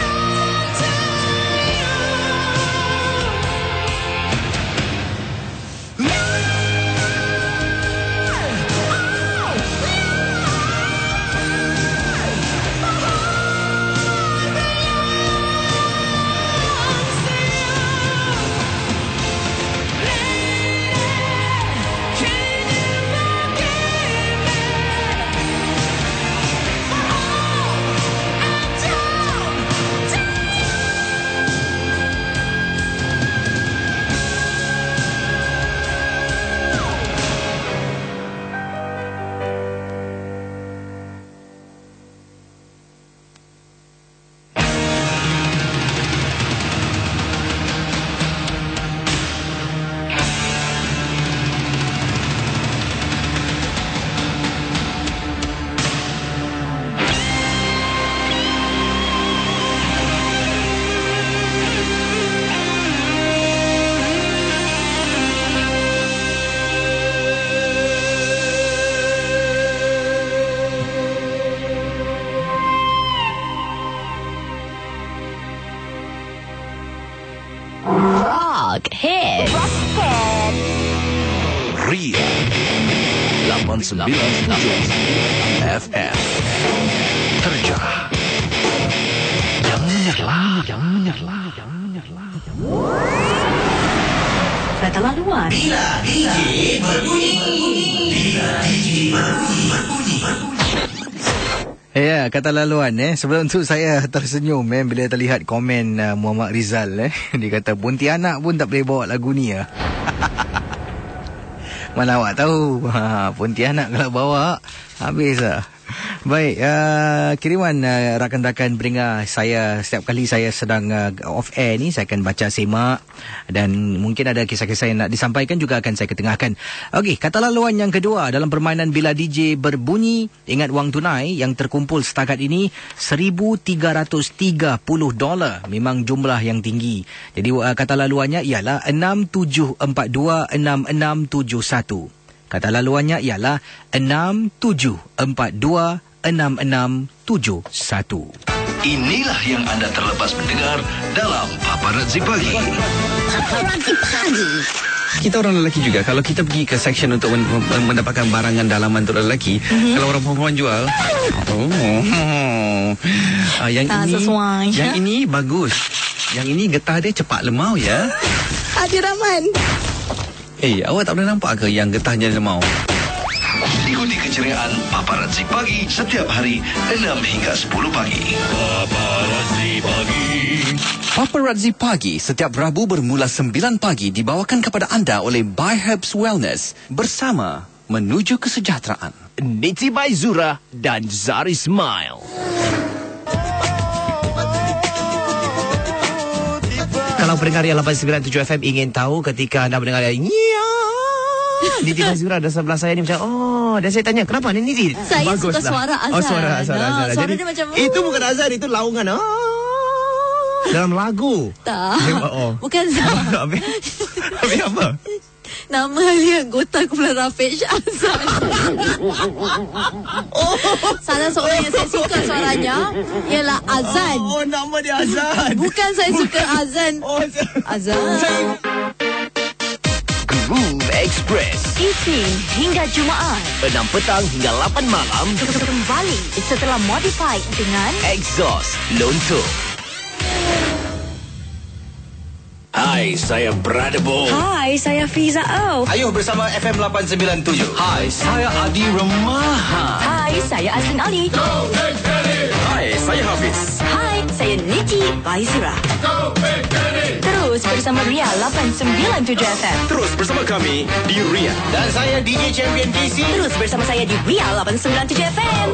Rock Hit. Ria 897 FM. Terja. Jangan menyerlah, jangan menyerlah, jangan menyerlah. Keterlaluan. Bila DJ berbunyi. Bila DJ berbunyi. Ya, kata laluan Sebelum tu saya tersenyum bila terlihat komen Muhammad Rizal Dia kata Pontianak pun tak boleh bawa lagu ni Mana awak tahu Pontianak kalau bawa habis lah. Baik, kiriman rakan-rakan pendengar saya, setiap kali saya sedang off air ni, saya akan baca semak dan mungkin ada kisah-kisah yang nak disampaikan juga akan saya ketengahkan. Okey, kata laluan yang kedua dalam permainan Bila DJ Berbunyi. Ingat wang tunai yang terkumpul setakat ini $1,330. Memang jumlah yang tinggi. Jadi kata laluannya ialah 67426671. Kata laluannya ialah 67426671. Inilah yang anda terlepas mendengar dalam Paparazzi Pagi. Paparazzi Pagi. Kita orang lelaki juga, kalau kita pergi ke section untuk mendapatkan barangan dalaman untuk lelaki, kalau orang perempuan jual, yang tak ini sesuai. Yang ini bagus, yang ini getah dia cepat lemau ya. Haji Rahman. Awak tak pernah nampak ke yang getahnya lemau? Ikuti keceriaan Paparazzi Pagi setiap hari 6 hingga 10 pagi. Paparazzi Pagi. Paparazzi Pagi setiap Rabu bermula 9 pagi dibawakan kepada anda oleh By Herbs Wellness bersama Menuju Kesejahteraan. Niti by Zura dan Zari Smile. Kalau pendengar yang 897 FM ingin tahu ketika anda mendengar yang Niti by Zura ada sebelah saya ni macam dan saya tanya kenapa ni Niti? Saya suka suara azan. Suara azan. Suara Jadi, dia macam itu bukan azan, itu laungan. Dalam lagu. Tak. Bukan sama. Habis apa? Nama ahli anggota Kumpulan Rafiq Azan. Salah seorang yang saya suka suaranya ialah Azan. Nama dia Azan. Bukan saya suka Azan. Azan. Groove Express. Isnin hingga Jumaat 6 petang hingga 8 malam. kembali setelah Modified dengan Exhaust Lonto. Hai, saya Brother Bo. Hai, saya Fiza O. Ayuh bersama FM 897. Hai, saya Adi Remahan. Hai, saya Azrin Ali. Hai, saya Hafiz. Hai, saya Niti Baizura. Terus bersama Ria 897 FM. Terus bersama kami di Ria. Dan saya DJ Champion DC. Terus bersama saya di Ria 897 FM.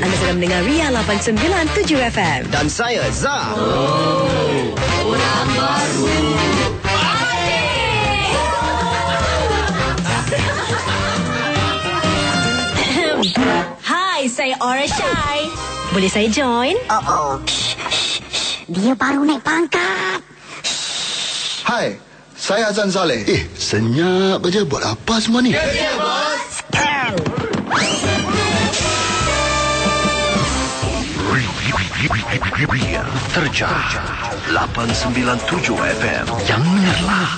Anda sedang mendengar Ria 897 FM. Dan saya Zah. Orang baru. Hai, saya Aura Shai. Boleh saya join? Dia baru naik pangkat. Hai, saya Azan Saleh. Senyap aja, buat apa semua ni? Ya, bos. Ria Terja 897 FM. Yang dengarlah.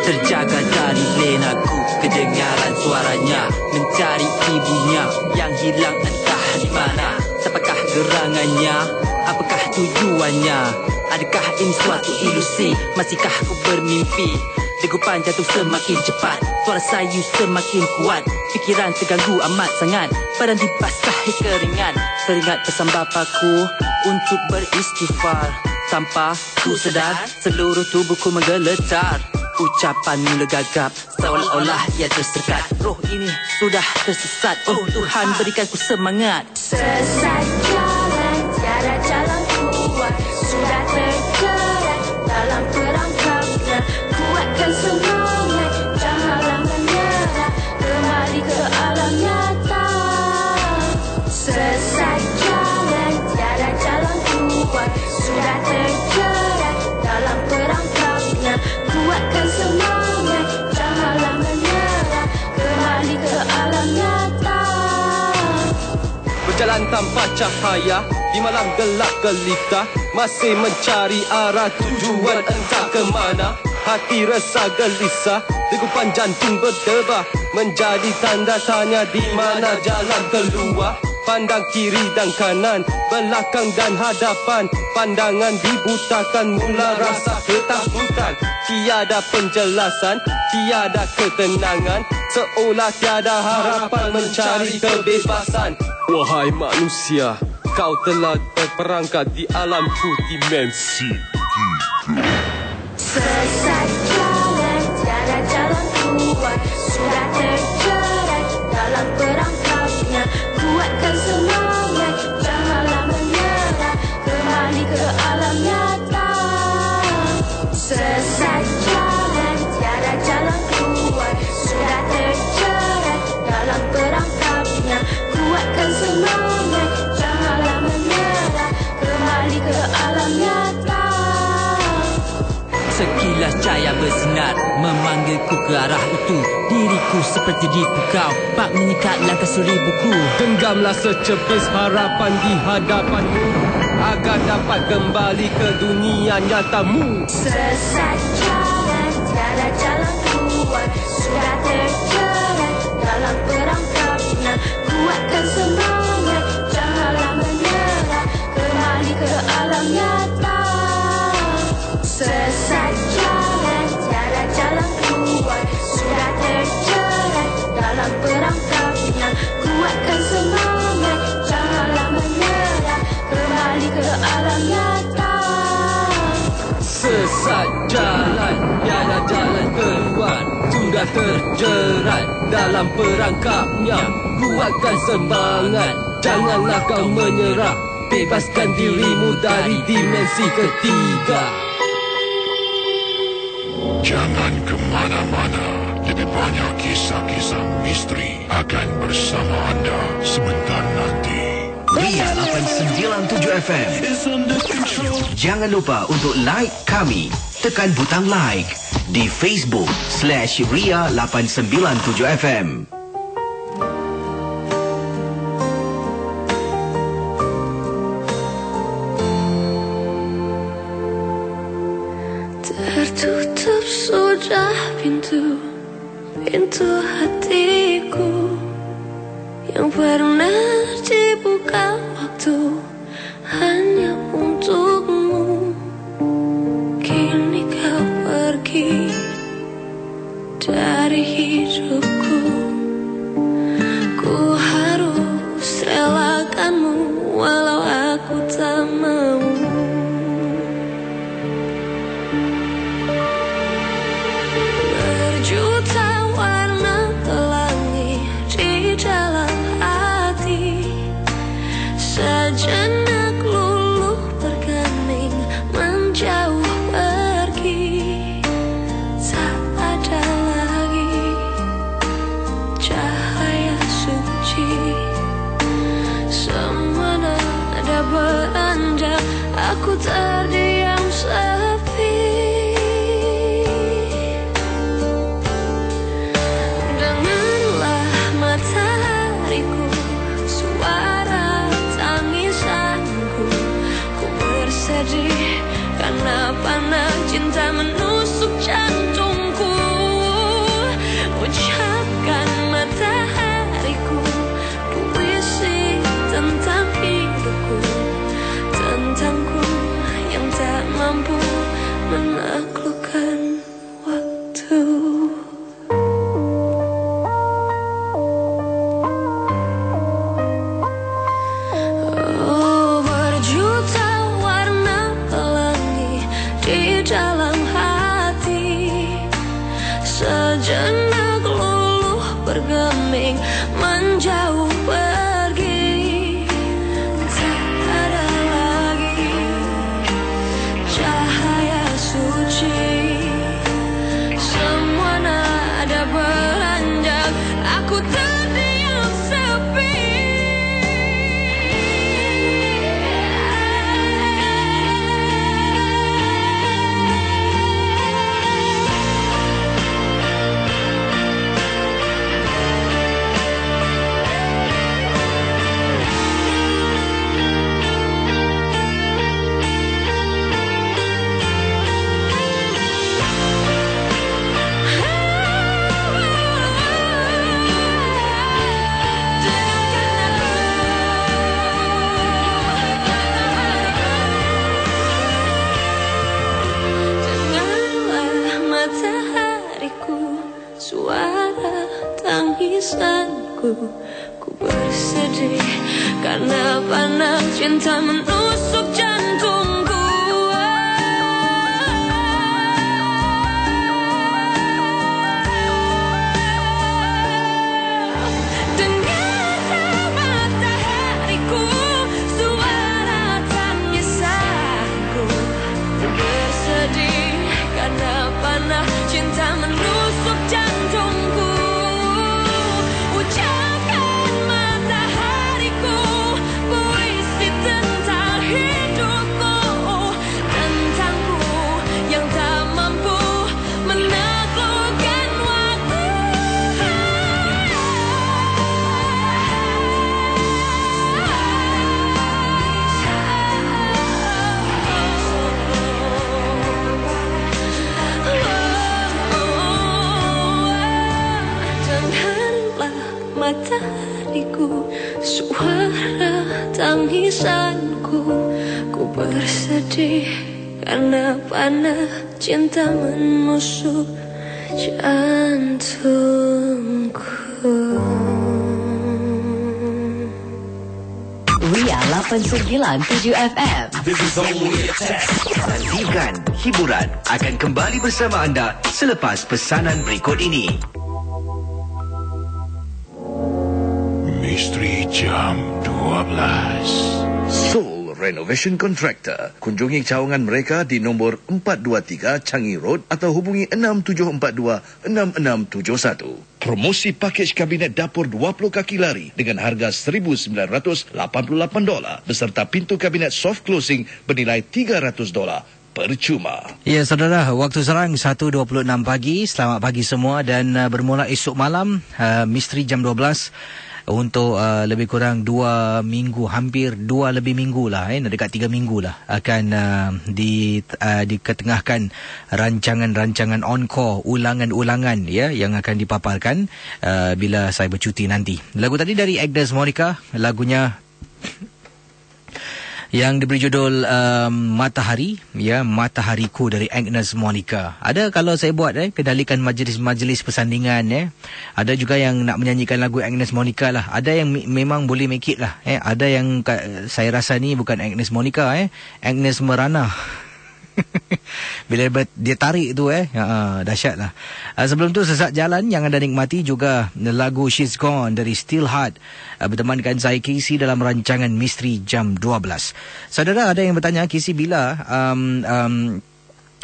Terjaga dari lenaku, kedengaran suaranya, mencari ibunya yang hilang entah di mana. Siapakah gerangannya? Apakah tujuannya? Adakah ini suatu ilusi? Masihkah ku bermimpi? Degupan jantung semakin cepat, suara sayu semakin kuat. Fikiran terganggu amat sangat, badan dibasahi keringat. Teringat pesan bapaku untuk beristighfar. Tanpa ku sedar, seluruh tubuhku menggeletar. Ucapan mula gagap, seolah-olah ia tersekat. Roh ini sudah tersesat. Oh Tuhan, berikan ku semangat. Sesat jalan, tiada calon sudah terjerat dalam perangkapnya. Kuatkan semangat, janganlah menyerah, kembali ke alam nyata. Sesat jalan, tiada jalan keluar, sudah terjerat dalam perangkapnya. Kuatkan semangat, janganlah menyerah, kembali ke alam nyata. Berjalan tanpa cahaya di malam gelap gelita, masih mencari arah tujuan entah ke mana. Hati resah gelisah, degupan jantung berdebar, menjadi tanda tanya di mana jalan keluar. Pandang kiri dan kanan, belakang dan hadapan, pandangan dibutakan, mula rasa ketakutan. Tiada penjelasan, tiada ketenangan, seolah tiada harapan mencari kebebasan. Wahai manusia, kau telah berperangkat di alam dimensi. Sesat jalan, tiada jalan keluar, sudah terjerat dalam perangkapnya. Kuatkan semangat, janganlah menyerah, kembali ke alam nyata. Sesat jalan, tiada jalan keluar, sudah terjerat dalam perangkapnya. Kuatkan semangat, janganlah menyerah, kembali ke alam nyata. Sekilas cahaya bersinar memanggilku ke arah itu. Diriku seperti dipukau, bak mengikat langkah seribuku. Genggamlah secepis harapan di hadapanmu, agar dapat kembali ke dunia nyatamu. Sesat jalan, tiada jalan keluar, sudah terjerat dalam perangkapnya. Kuatkan semangat, janganlah menyerah, kembali ke alam nyata. Sesat jalan, tiada jalan keluar, sudah terjerat dalam perangkapnya. Kuatkan semangat, janganlah menyerah, kembali ke alam nyata. Sesat jalan, tiada jalan keluar, sudah terjerat dalam perangkapnya. Kuatkan semangat, janganlah kau menyerah, bebaskan dirimu dari dimensi ketiga. Jangan ke mana-mana. Lebih banyak kisah-kisah misteri akan bersama anda sebentar nanti. Ria 897 FM. Jangan lupa untuk like kami. Tekan butang like di Facebook/Ria 897 FM. Tertutup sudah pintu hatiku yang pernah dibuka waktu hanya untukmu. Kini kau pergi dari hidupku. Ku harus relakanmu walau aku tak mau. Berjuta warna pelangi di dalam hati, sejenak luluh bergeming menjauh pergi. Tak ada lagi cahaya suci, semua nada beranjak, aku terdiam sepi. Dengarlah matahariku, suara tangisanku. Ku bersedih karena panah cinta menusuk jantungku. Ucapkan matahariku puisi tentang hidupku, tentangku yang tak mampu menaklukkan waktu. Oh, berjuta warna pelangi di dalam hati, sejenak luluh bergeming menjauh pergi. Tak ada lagi tangisanku. Ku bersedih karena panah cinta menusuk jantungku. Cinta menusuk jantungku. Ucapkan matahariku puisi tentang hidupku, tentangku yang tak mampu menaklukkan waktu. Matahariku, suara tangisanku. Ku bersedih karena panah cinta menusuk jantungku. Ria 897 FM. This is only a test. Nantikan hiburan akan kembali bersama anda selepas pesanan berikut ini. Misteri Jam 12. Soul Renovation Contractor. Kunjungi cawangan mereka di nombor 423 Changi Road atau hubungi 6742-6671. Promosi pakej kabinet dapur 20 kaki lari dengan harga $1,988 beserta pintu kabinet soft closing bernilai $300 percuma. Ya, saudara, waktu serang 1.26 pagi. Selamat pagi semua dan bermula esok malam Misteri Jam 12 untuk lebih kurang 2 minggu, hampir 2 lebih minggu lah, dekat 3 minggu lah akan diketengahkan rancangan-rancangan encore, ulangan-ulangan ya yang akan dipaparkan bila saya bercuti nanti. Lagu tadi dari Agnes Monica, lagunya yang diberi judul Matahari, ya, Matahariku dari Agnes Monica. Ada kalau saya buat kendalikan majlis-majlis persandingan, ada juga yang nak menyanyikan lagu Agnes Monica lah. Ada yang memang boleh make it lah, ada yang saya rasa ni bukan Agnes Monica, Agnes Merana. Bila dia tarik tu dahsyat lah. Sebelum tu Sesak Jalan yang anda nikmati juga lagu She's Gone dari Still Heart bertemankan saya Casey dalam rancangan Misteri Jam 12. Saudara, ada yang bertanya, Casey bila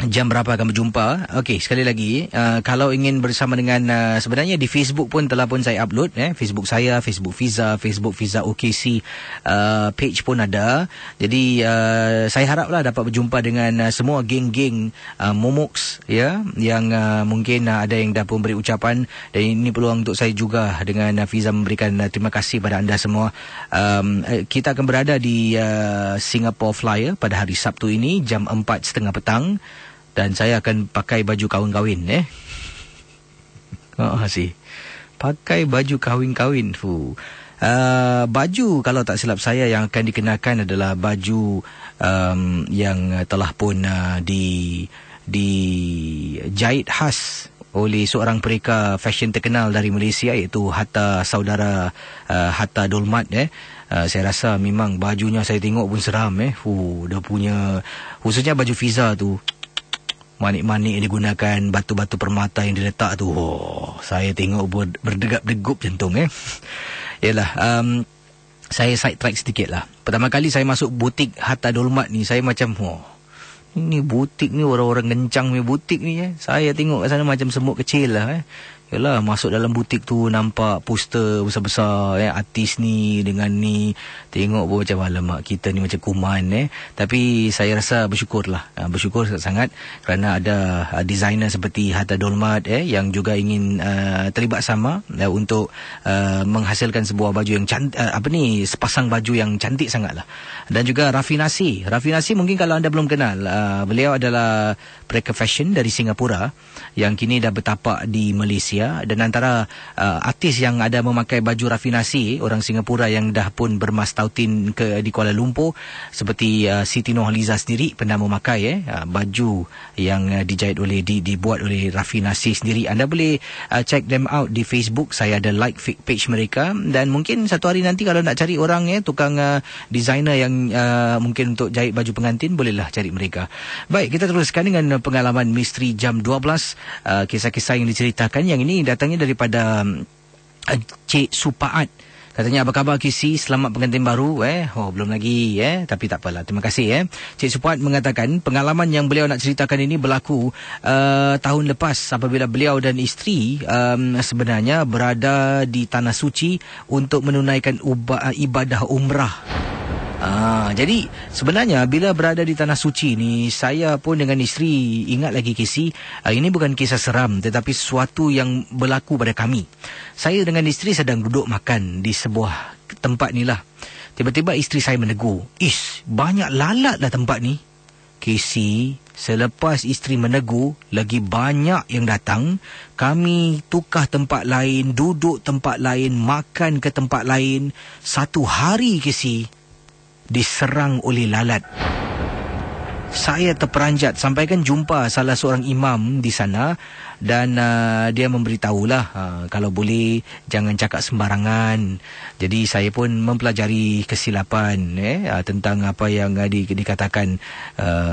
jam berapa akan berjumpa? Okey, sekali lagi, kalau ingin bersama dengan sebenarnya di Facebook pun telah pun saya upload, Facebook saya, Facebook Fiza, Facebook Fiza OKC, page pun ada. Jadi saya haraplah dapat berjumpa dengan semua geng-geng Momox, ya, yang mungkin ada yang dah pun beri ucapan, dan ini peluang untuk saya juga dengan Fiza memberikan terima kasih pada anda semua. Kita akan berada di Singapore Flyer pada hari Sabtu ini jam 4.30 petang. Dan saya akan pakai baju kahwin-kahwin, pakai baju kahwin-kahwin. Baju kalau tak silap saya yang akan dikenakan adalah baju yang telah pun dijahit khas oleh seorang pereka fashion terkenal dari Malaysia, iaitu saudara Hatta Dolmat. Saya rasa memang bajunya saya tengok pun seram. Dia punya, khususnya baju Fiza tu, manik-manik yang digunakan, batu-batu permata yang diletak tu, saya tengok berdegap-degup jantung. Yalah, saya side track sedikit lah. Pertama kali saya masuk butik Hatta Dolmat ni, saya macam, ini butik ni orang-orang kencang punya butik ni. Saya tengok kat sana macam semut kecil lah. Yalah, masuk dalam butik tu nampak poster besar-besar, artis ni dengan ni. Tengok pun macam, alamak, kita ni macam kuman. Tapi saya rasa bersyukur sangat kerana ada designer seperti Hatta Dolmat yang juga ingin terlibat sama untuk menghasilkan sebuah baju yang cantik, sepasang baju yang cantik sangat lah. Dan juga Rafinasi mungkin kalau anda belum kenal, beliau adalah pereka fashion dari Singapura yang kini dah bertapak di Malaysia. Ria. Dan antara artis yang ada memakai baju rafinasi, orang Singapura yang dah pun bermastautin di Kuala Lumpur, seperti Siti Nurhaliza sendiri pernah memakai baju yang dijahit oleh dibuat oleh Rafinasi sendiri. Anda boleh check them out di Facebook. Saya ada like page mereka, dan mungkin satu hari nanti kalau nak cari orang tukang designer yang mungkin untuk jahit baju pengantin, bolehlah cari mereka. Baik, kita teruskan dengan pengalaman misteri jam 12. Kisah-kisah yang diceritakan yang ini datangnya daripada Cik Supaat. Katanya, apa khabar KC? Selamat pengantin baru. Belum lagi tapi tak apalah. Terima kasih. Cik Supaat mengatakan pengalaman yang beliau nak ceritakan ini berlaku tahun lepas apabila beliau dan isteri sebenarnya berada di Tanah Suci untuk menunaikan ibadah umrah. Jadi sebenarnya bila berada di Tanah Suci ni, saya pun dengan isteri ingat lagi KC, ini bukan kisah seram tetapi sesuatu yang berlaku pada kami. Saya dengan isteri sedang duduk makan di sebuah tempat ni lah. Tiba-tiba isteri saya menegur, banyak lalat lah tempat ni. KC, selepas isteri menegur, lagi banyak yang datang. Kami tukar tempat lain, duduk tempat lain, makan ke tempat lain. Satu hari KC diserang oleh lalat. Saya terperanjat sampaikan jumpa salah seorang imam di sana, dan dia memberitahulah kalau boleh jangan cakap sembarangan. Jadi saya pun mempelajari kesilapan tentang apa yang dikatakan.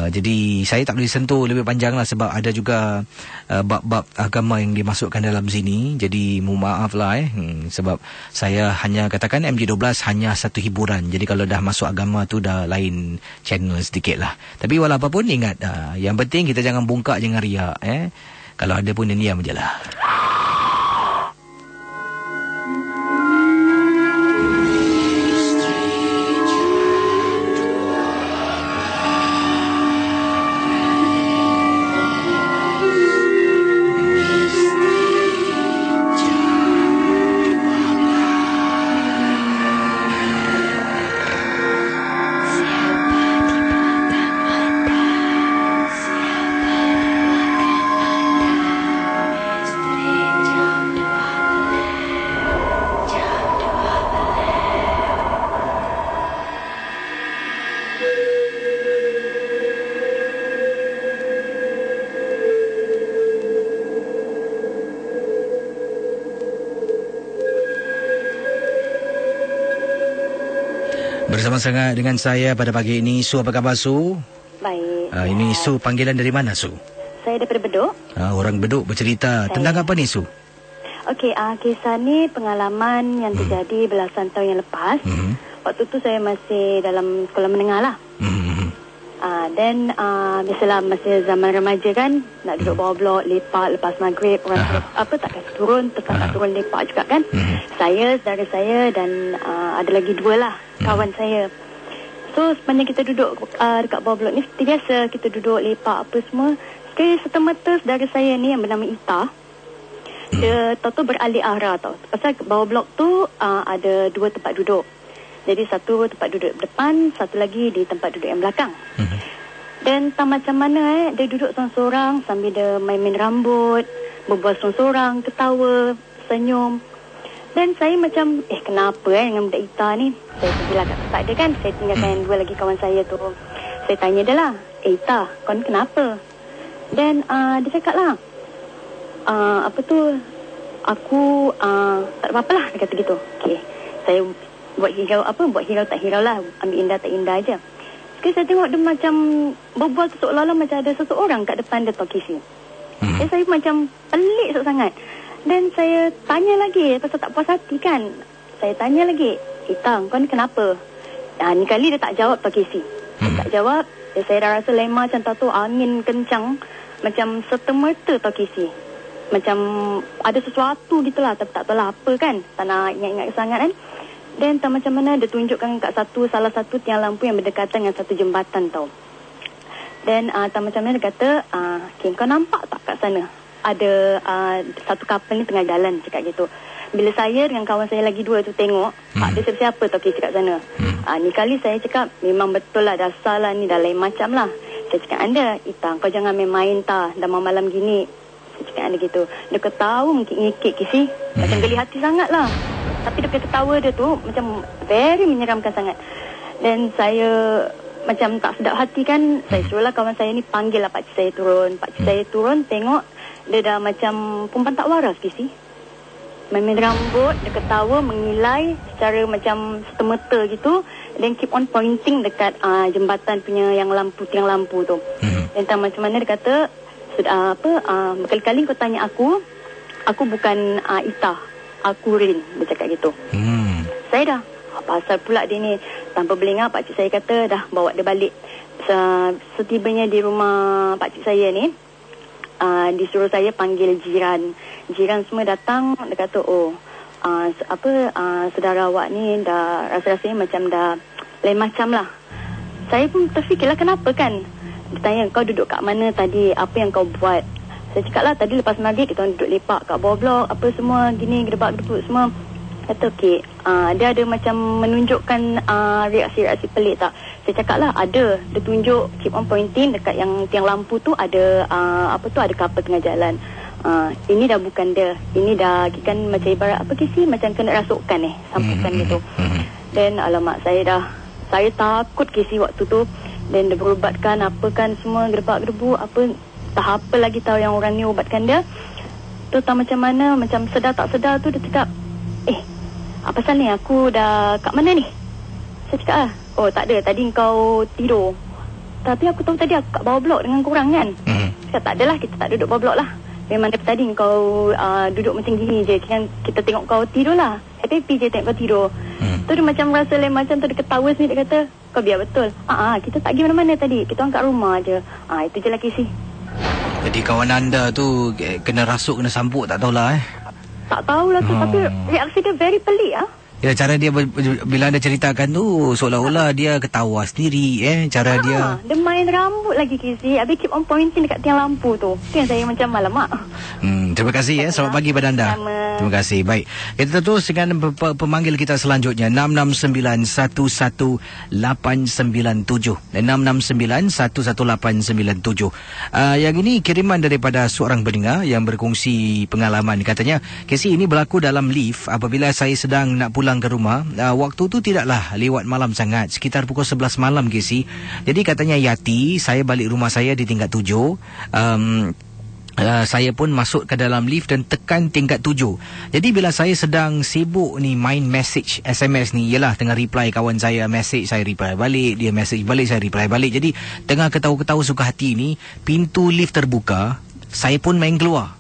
Jadi saya tak boleh sentuh lebih panjang lah, sebab ada juga bab-bab agama yang dimasukkan dalam sini. Jadi mohon maaf lah sebab saya hanya katakan MJ12 hanya satu hiburan. Jadi kalau dah masuk agama tu dah lain channel sedikit lah. Tapi walau apapun ingat, yang penting kita jangan bongkak, jangan riak. Kalau ada pun diam je lah. Bersama-sama dengan saya pada pagi ini, Su. Apa khabar, Su? Baik. Ini Su, panggilan dari mana, Su? Saya daripada Bedok. Orang Bedok bercerita. Tentang apa ni, Su? Okey, kisah ni pengalaman yang terjadi belasan tahun yang lepas. Waktu tu saya masih dalam sekolah menengah lah. Dan biasalah masih zaman remaja kan, nak duduk bawah blok, lepak lepas maghrib, orang tak kasi turun, tak turun lepak juga kan. Saya, saudara saya dan ada lagi dua lah kawan saya. So sepanjang kita duduk dekat bawah blok ni, seperti biasa kita duduk lepak apa semua. Sekali serta-merta saudara saya ni yang bernama Ita, dia tahu beralih arah tau. Pasal bawah blok tu ada dua tempat duduk. Jadi satu tempat duduk depan, satu lagi di tempat duduk yang belakang. Dan tak macam mana dia duduk seorang-seorang sambil dia main-main rambut, berbual seorang-seorang, ketawa, senyum. Dan saya macam, kenapa dengan budak Ita ni? Saya pergilah kat tempat dia kan, saya tinggalkan dua lagi kawan saya tu. Saya tanya dia lah, Ita, kau ni kenapa? Dan dia cakap lah, aku tak apa-apa lah, dia kata gitu. Okay, saya buat hirau tak hirau lah, ambil indah tak indah aja. Sekali saya tengok dia macam berbual seolah-olah macam ada seseorang kat depan dia Tokisi. Saya macam pelik sangat. Dan saya tanya lagi, pasal tak puas hati kan. Saya tanya lagi, Ita, kau ni kenapa? Ni kali dia tak jawab Tokisi. Tak jawab, saya dah rasa lemah macam tu angin kencang. Macam serta-merta Tokisi. Macam ada sesuatu gitulah, tapi tak tahu lah apa kan. Tak nak ingat-ingat sangat kan. Dan tak macam mana dia tunjukkan kat salah satu tiang lampu yang berdekatan dengan satu jembatan tau. Dan tak macam mana dia kata, okay, kau nampak tak kat sana? Ada satu kapal ni tengah jalan, cakap gitu. Bila saya dengan kawan saya lagi dua tu tengok, ada siapa-siapa tau cakap sana. Ni kali saya cakap, memang betul lah, dasar lah ni dah lain macam lah. Saya cakap, anda, Ita, kau jangan main-main tak, dah malam gini. Saya cakap dia gitu. Dia ketawa mengikik-ngikik Kisi. Macam geli hati sangat lah. Tapi dia ketawa dia tu macam very menyeramkan sangat. Dan saya macam tak sedap hati kan. Saya suruhlah kawan saya ni panggil lah pakcik saya turun. Pakcik saya turun tengok dia dah macam perempuan tak waras Kisi. Main rambut, dia ketawa, mengilai secara macam serta-merta gitu. Dan keep on pointing dekat jembatan punya yang lampu, tiang lampu tu. Dan tak macam mana dia kata, berkali-kali kau tanya aku bukan Ita, aku Rin. Dia cakap gitu. Saya dah, apa asal pula dia ni? Tanpa berlengah, pakcik saya kata dah bawa dia balik. Setibanya di rumah pakcik saya ni, disuruh saya panggil jiran. Jiran semua datang. Dia kata saudara awak ni dah rasa-rasanya macam dah lain macam lah. Saya pun terfikirlah kenapa kan. Dia tanya, kau duduk kat mana tadi, apa yang kau buat? Saya cakap lah, tadi lepas maghrib kita duduk lepak kat bawah blok, apa semua gini, gedebak-gedebuk semua. Kata okey, dia ada macam menunjukkan reaksi-reaksi pelik tak? Saya cakap lah, ada. Dia tunjuk, keep on pointing dekat yang tiang lampu tu ada ada couple tengah jalan. Ini dah bukan dia. Ini dah kan macam ibarat apa Kisi, macam kena rasukkan sampukan gitu. Dan alamak, saya takut Kisi waktu tu. Dan dia berubatkan apa kan semua, gedebak-gedebuk apa, tak apa lagi tahu yang orang ni ubatkan dia. Tu tak macam mana, macam sedar tak sedar tu dia cakap, apa pasal ni, aku dah kat mana ni? Saya cakap oh tak ada, tadi kau tidur. Tapi aku tahu tadi aku kat bawah blok dengan korang kan. Cakap tak adalah, kita tak duduk bawah blok lah. Memang dari tadi kau duduk macam gini je, kita tengok kau tidur lah. Happy je tengok kau tidur. Tu dia macam rasa lain macam tu, dia ketawa sendiri. Dia kata, kau biar betul. Kita tak pergi mana-mana tadi, kita orang kat rumah je. Itu je lah Kisi. Jadi kawan anda tu kena rasuk, kena sampuk, tak tahulah Tak tahulah tu, tapi reaksi dia very pelik Ya, cara dia bila anda ceritakan tu seolah-olah dia ketawa sendiri cara dia. Dia main rambut lagi Kisi. Habis keep on pointing dekat tiang lampu tu. Tu yang saya macam alamak. Terima kasih Selamat pagi pada anda. Terima kasih. Baik. Kita terus dengan pemanggil kita selanjutnya 669-11897 dan 669-11897. Yang ini kiriman daripada seorang pendengar yang berkongsi pengalaman. Katanya, Kisi, ini berlaku dalam lift apabila saya sedang nak pulang ke rumah. Waktu tu tidaklah lewat malam sangat, sekitar pukul 11 malam Kisi. Jadi katanya Yati, saya balik rumah saya di tingkat 7. Saya pun masuk ke dalam lift dan tekan tingkat 7. Jadi bila saya sedang sibuk ni main message SMS ni, yelah tengah reply kawan saya message, saya reply balik, dia message balik, saya reply balik. Jadi tengah ketawa-ketawa suka hati ni, pintu lift terbuka, saya pun main keluar.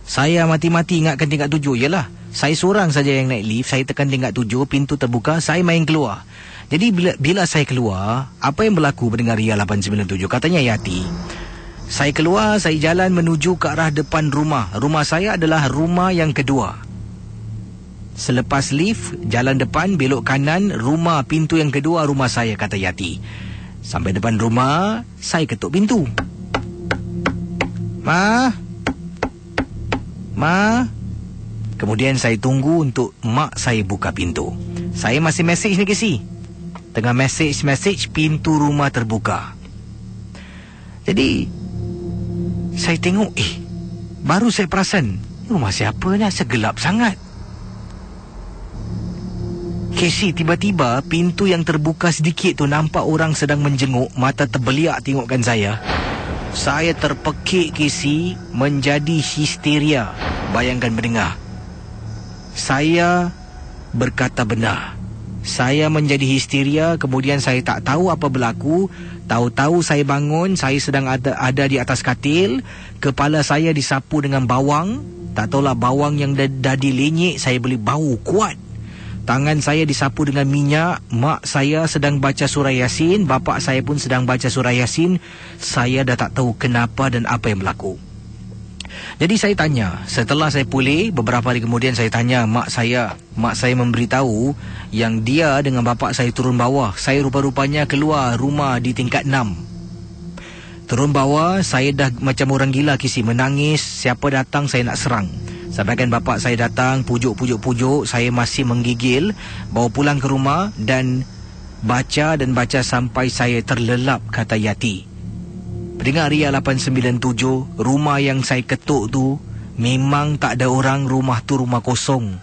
Saya mati-mati ingatkan tingkat 7. Yelah, saya seorang saja yang naik lift, saya tekan tingkat 7, pintu terbuka, saya main keluar. Jadi bila saya keluar, apa yang berlaku pendengar Ria 897? Katanya Yati, saya keluar, saya jalan menuju ke arah depan rumah. Rumah saya adalah rumah yang kedua. Selepas lift, jalan depan, belok kanan, rumah pintu yang kedua rumah saya, kata Yati. Sampai depan rumah, saya ketuk pintu. Ma. Kemudian saya tunggu untuk mak saya buka pintu. Saya masih message ni Kisi. Tengah message, pintu rumah terbuka. Jadi saya tengok, baru saya perasan, rumah siapa ni, asal gelap sangat. Kisi, tiba-tiba pintu yang terbuka sedikit tu nampak orang sedang menjenguk, mata terbeliak tengokkan saya. Saya terpekik Kisi, menjadi histeria. Bayangkan mendengar. Saya berkata benar. Saya menjadi histeria, kemudian saya tak tahu apa berlaku. Tahu-tahu saya bangun, saya sedang ada di atas katil. Kepala saya disapu dengan bawang. Tak tahulah bawang yang dah dilenyek, saya boleh bau kuat. Tangan saya disapu dengan minyak. Mak saya sedang baca surah Yasin, bapa saya pun sedang baca surah Yasin. Saya dah tak tahu kenapa dan apa yang berlaku. Jadi saya tanya, setelah saya pulih, beberapa hari kemudian saya tanya mak saya. Mak saya memberitahu yang dia dengan bapa saya turun bawah. Saya rupa-rupanya keluar rumah di tingkat 6. Turun bawah, saya dah macam orang gila Kisi, menangis, siapa datang saya nak serang. Sampaikan bapa saya datang, pujuk, saya masih menggigil, bawa pulang ke rumah dan baca sampai saya terlelap, kata Yati. Pendengar Ria 897, rumah yang saya ketuk tu memang tak ada orang, rumah tu rumah kosong.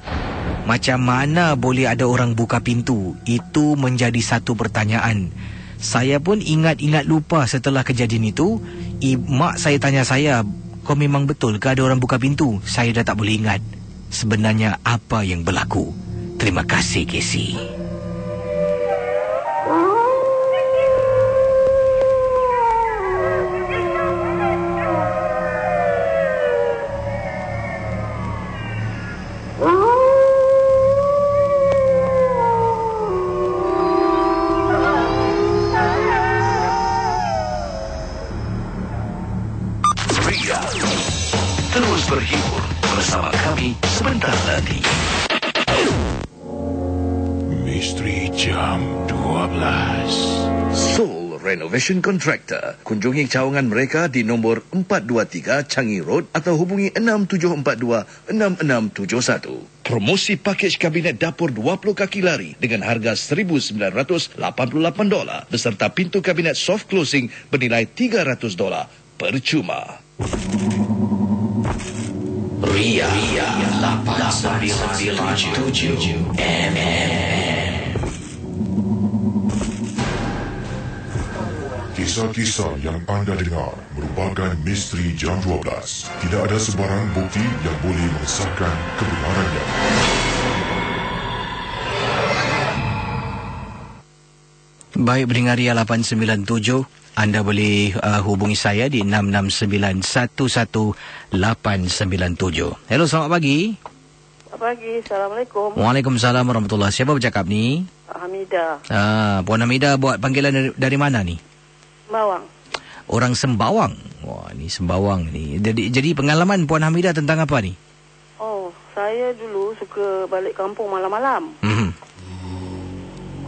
Macam mana boleh ada orang buka pintu? Itu menjadi satu pertanyaan. Saya pun ingat-ingat lupa setelah kejadian itu. Mak saya tanya saya, kau memang betul ke ada orang buka pintu? Saya dah tak boleh ingat sebenarnya apa yang berlaku. Terima kasih, Casey. Terus berhibur bersama kami sebentar lagi. Misteri Jam 12. Soul Renovation Contractor. Kunjungi cawangan mereka di nombor 423 Changi Road atau hubungi 6742-6671. Promosi pakej kabinet dapur 20 kaki lari dengan harga $1,988 beserta pintu kabinet soft closing bernilai $300 percuma. Ria 897 MM. Kisah-kisah yang anda dengar merupakan misteri Jam 12. Tidak ada sebarang bukti yang boleh mengesahkan kebenarannya. Baik, pendengar Ria 897, anda boleh hubungi saya di 66911897. Hello, selamat pagi. Selamat pagi, Assalamualaikum. Waalaikumsalam warahmatullahi. Siapa bercakap ni? Hamidah. Puan Hamidah buat panggilan dari mana ni? Sembawang. Orang Sembawang. Wah, ni Sembawang ni. Jadi pengalaman Puan Hamidah tentang apa ni? Oh, saya dulu suka balik kampung malam-malam.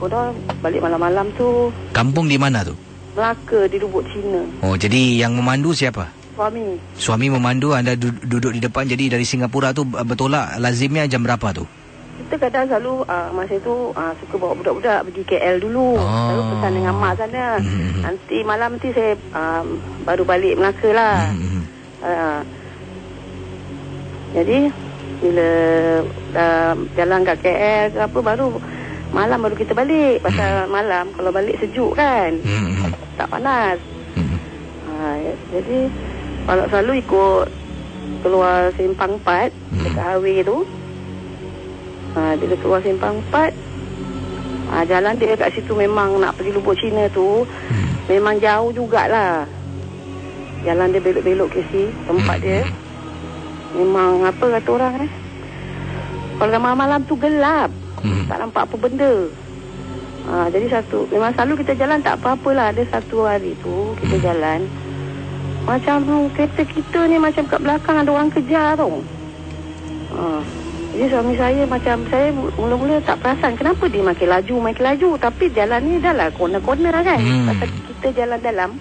Konon balik malam-malam tu. Kampung di mana tu? Melaka, di Lubuk Cina. Oh, jadi yang memandu siapa? Suami. Suami memandu, anda duduk di depan. Jadi dari Singapura tu bertolak lazimnya jam berapa tu? Kita kadang selalu masa tu suka bawa budak-budak pergi KL dulu. Selalu pesan dengan mak sana. Nanti malam nanti saya baru balik Melaka lah. Jadi bila jalan kat KL ke apa, baru malam baru kita balik. Pasal malam kalau balik sejuk kan, tak panas. Jadi kalau selalu ikut keluar Simpang 4 dekat highway tu. Bila keluar Simpang 4, jalan dia kat situ memang nak pergi Lubuk Cina tu memang jauh jugalah. Jalan dia belok-belok ke sini, tempat dia memang apa kata orang kalau malam-malam tu gelap. Tak nampak apa benda. Jadi memang selalu kita jalan tak apa-apalah. Ada satu hari tu kita jalan, macam kereta kita ni macam kat belakang ada orang kejar tau. Jadi suami saya macam, saya mula-mula tak perasan kenapa dia makin laju. Tapi jalan ni dah lah corner-corner kan. Pasal kita jalan dalam.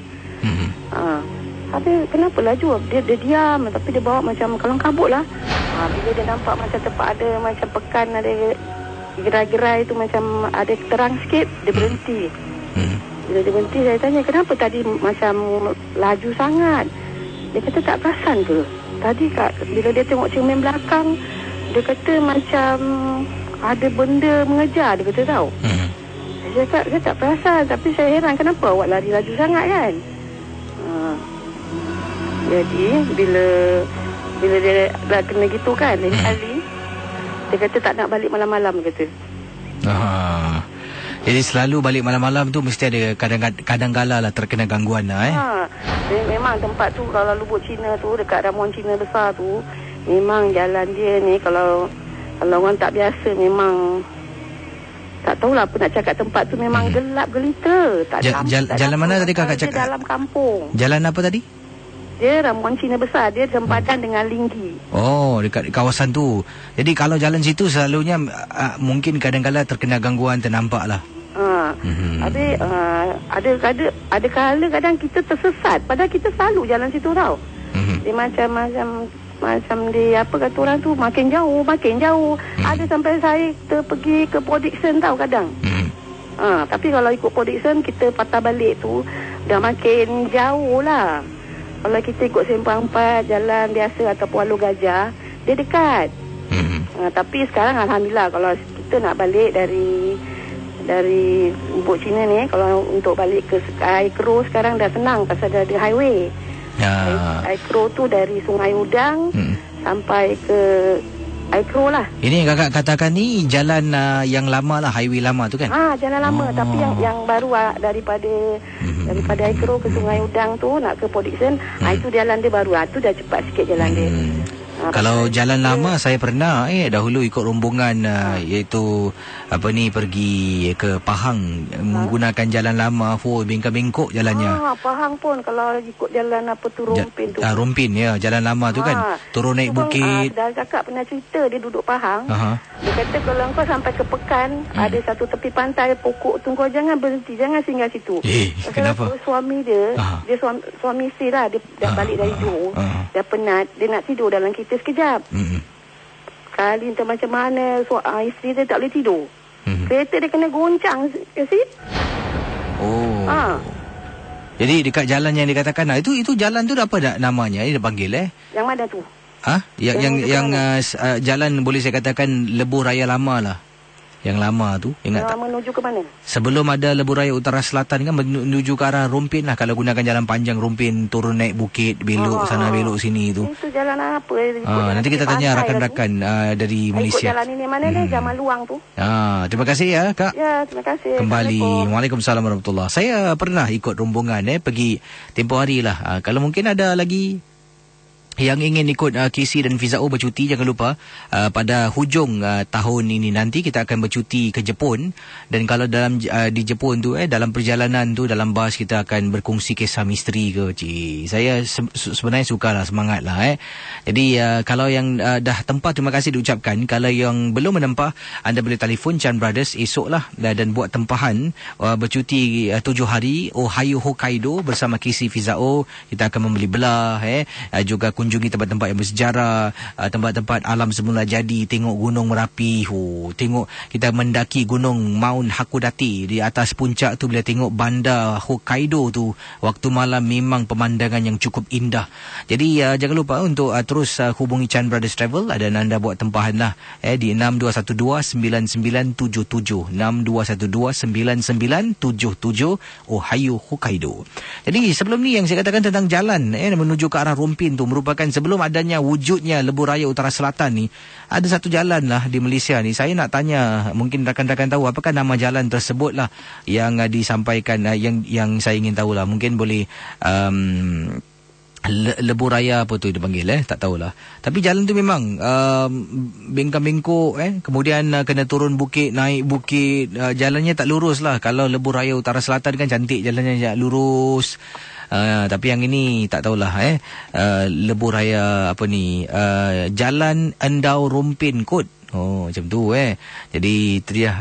Tapi kenapa laju? Dia diam, tapi dia bawa macam kalang kabut lah. Bila dia nampak macam tempat ada macam pekan, ada gerai-gerai tu macam ada terang sikit, dia berhenti. Bila dia berhenti, saya tanya kenapa tadi macam laju sangat. Dia kata tak perasan ke tadi bila dia tengok cermin belakang, dia kata macam ada benda mengejar, dia kata tahu. Saya cakap saya tak perasan, tapi saya heran kenapa awak lari laju sangat kan. Jadi bila dia dah kena gitu kan, lain kali dia kata tak nak balik malam-malam, kata. Jadi selalu balik malam-malam tu mesti ada kadang-kala lah terkena gangguan lah Memang tempat tu kalau Lubuk Cina tu dekat Ramuan Cina besar tu, memang jalan dia ni kalau orang tak biasa memang tak tahulah apa nak cakap, tempat tu memang gelap gelita. Jalan mana tadi kakak cakap? Dalam kampung. Jalan apa tadi? Dia Ramuan Cina besar, dia sempadan dengan Linggi. Oh, dekat kawasan tu. Jadi kalau jalan situ selalunya mungkin kadang-kadang terkena gangguan, ternampak lah. Habis ada kala kadang kita tersesat, padahal kita selalu jalan situ tau. Dia macam dia apa kata orang tu, makin jauh. Ada sampai saya kita pergi ke Port Dickson tau kadang. Tapi kalau ikut Port Dickson kita patah balik tu dah makin jauh lah. Kalau kita ikut Simpang 4, jalan biasa ataupun Alur Gajah, dia dekat. Tapi sekarang Alhamdulillah, kalau kita nak balik dari Bukit Cina ni, kalau untuk balik ke Air Keruh sekarang dah senang pasal dah ada highway. Air Keruh tu dari Sungai Udang sampai ke Air Keruh lah. Ini yang kakak katakan ni jalan yang lama lah, highway lama tu kan? Jalan lama. Tapi yang baru daripada Air Keruh ke Sungai Udang tu nak ke Port Dickson, itu jalan dia baru. Tu dah cepat sikit jalan dia. Kalau jalan lama saya pernah dahulu ikut rombongan iaitu pergi ke Pahang menggunakan jalan lama, bengkok-bengkok jalannya. Pahang pun kalau ikut jalan Rumpin tu. Rumpin jalan lama tu kan. Turun naik bukit. Dah cakap pernah cerita dia duduk Pahang. Dia kata kalau kau sampai ke Pekan, ada satu tepi pantai pokok tu, kau jangan berhenti, jangan singgah situ. Kenapa? Suami dia suami isteri lah, dia dah balik dari Johor, dah penat, dia nak tidur dalam kereta sekejap. Kali entah macam mana isteri dia tak boleh tidur. Kereta dia kena goncang sikit. Jadi dekat jalan yang dikatakan itu jalan tu apa dah namanya? Dia panggil Yang mana tu? Yang jalan boleh saya katakan Lebuh Raya Lama lah. Yang lama tu, ingat tak? Menuju ke mana? Sebelum ada Lebuh Raya Utara Selatan kan, menuju ke arah Rumpin lah. Kalau gunakan jalan panjang Rumpin, turun naik bukit, belok sana belok sini tu. Itu jalan apa? Nanti kita tanya rakan-rakan dari Malaysia. Ikut jalan ini mana ni? Jalan Luang tu. Terima kasih ya Kak. Ya, terima kasih. Kembali. Waalaikumsalam warahmatullahi. Saya pernah ikut rombongan pergi tempoh hari lah. Kalau mungkin ada lagi yang ingin ikut KC dan Fizao bercuti, jangan lupa pada hujung tahun ini nanti kita akan bercuti ke Jepun. Dan kalau dalam di Jepun tu dalam perjalanan tu, dalam bas kita akan berkongsi kisah misteri ke. Saya sebenarnya sukalah, semangat lah. Jadi kalau yang dah tempah, terima kasih diucapkan. Kalau yang belum menempah, anda boleh telefon Chan Brothers esok lah dan buat tempahan bercuti 7 hari Ohio Hokkaido bersama KC Fizao. Kita akan membeli belah juga kunjungi tempat-tempat yang bersejarah, tempat-tempat alam semula jadi, tengok Gunung Merapi, tengok kita mendaki Gunung Mount Hakodate. Di atas puncak tu bila tengok bandar Hokkaido tu waktu malam, memang pemandangan yang cukup indah. Jadi jangan lupa untuk terus hubungi Chan Brothers Travel dan anda buat tempahan lah di 6212-9977 6212-9977 Ohio Hokkaido. Jadi sebelum ni yang saya katakan tentang jalan menuju ke arah Rumpin tu merupakan sebelum adanya wujudnya Lebuh Raya Utara Selatan ni, ada satu jalan lah di Malaysia ni. Saya nak tanya, mungkin rakan-rakan tahu apakah nama jalan tersebut lah yang disampaikan, yang saya ingin tahu lah. Mungkin boleh Lebuh Raya apa tu dipanggil tak tahulah. Tapi jalan tu memang bengkak-bengkok kemudian kena turun bukit, naik bukit, jalannya tak lurus lah. Kalau Lebuh Raya Utara Selatan kan cantik, jalannya lurus. Tapi yang ini tak tahulah Lebuh Raya Jalan Endau Rumpin kot. Macam tu Jadi itu dia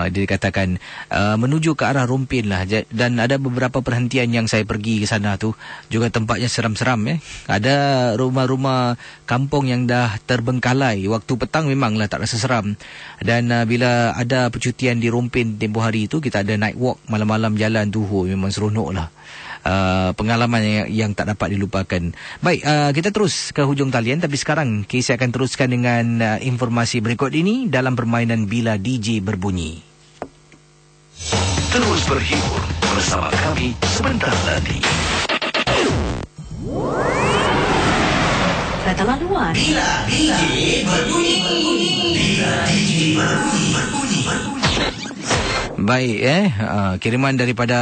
dia katakan menuju ke arah Rumpin lah. Dan ada beberapa perhentian yang saya pergi ke sana tu, juga tempatnya seram-seram Ada rumah-rumah kampung yang dah terbengkalai. Waktu petang memanglah tak rasa seram. Dan bila ada percutian di Rumpin tempoh hari tu, kita ada night walk malam-malam jalan tu, memang seronok lah. Pengalaman yang tak dapat dilupakan. Baik, kita terus ke hujung talian. Tapi sekarang KC akan teruskan dengan informasi berikut ini dalam permainan Bila DJ Berbunyi. Terus berhibur bersama kami sebentar lagi. Kata laluan. Bila DJ Berbunyi. Bila DJ Berbunyi. Baik, kiriman daripada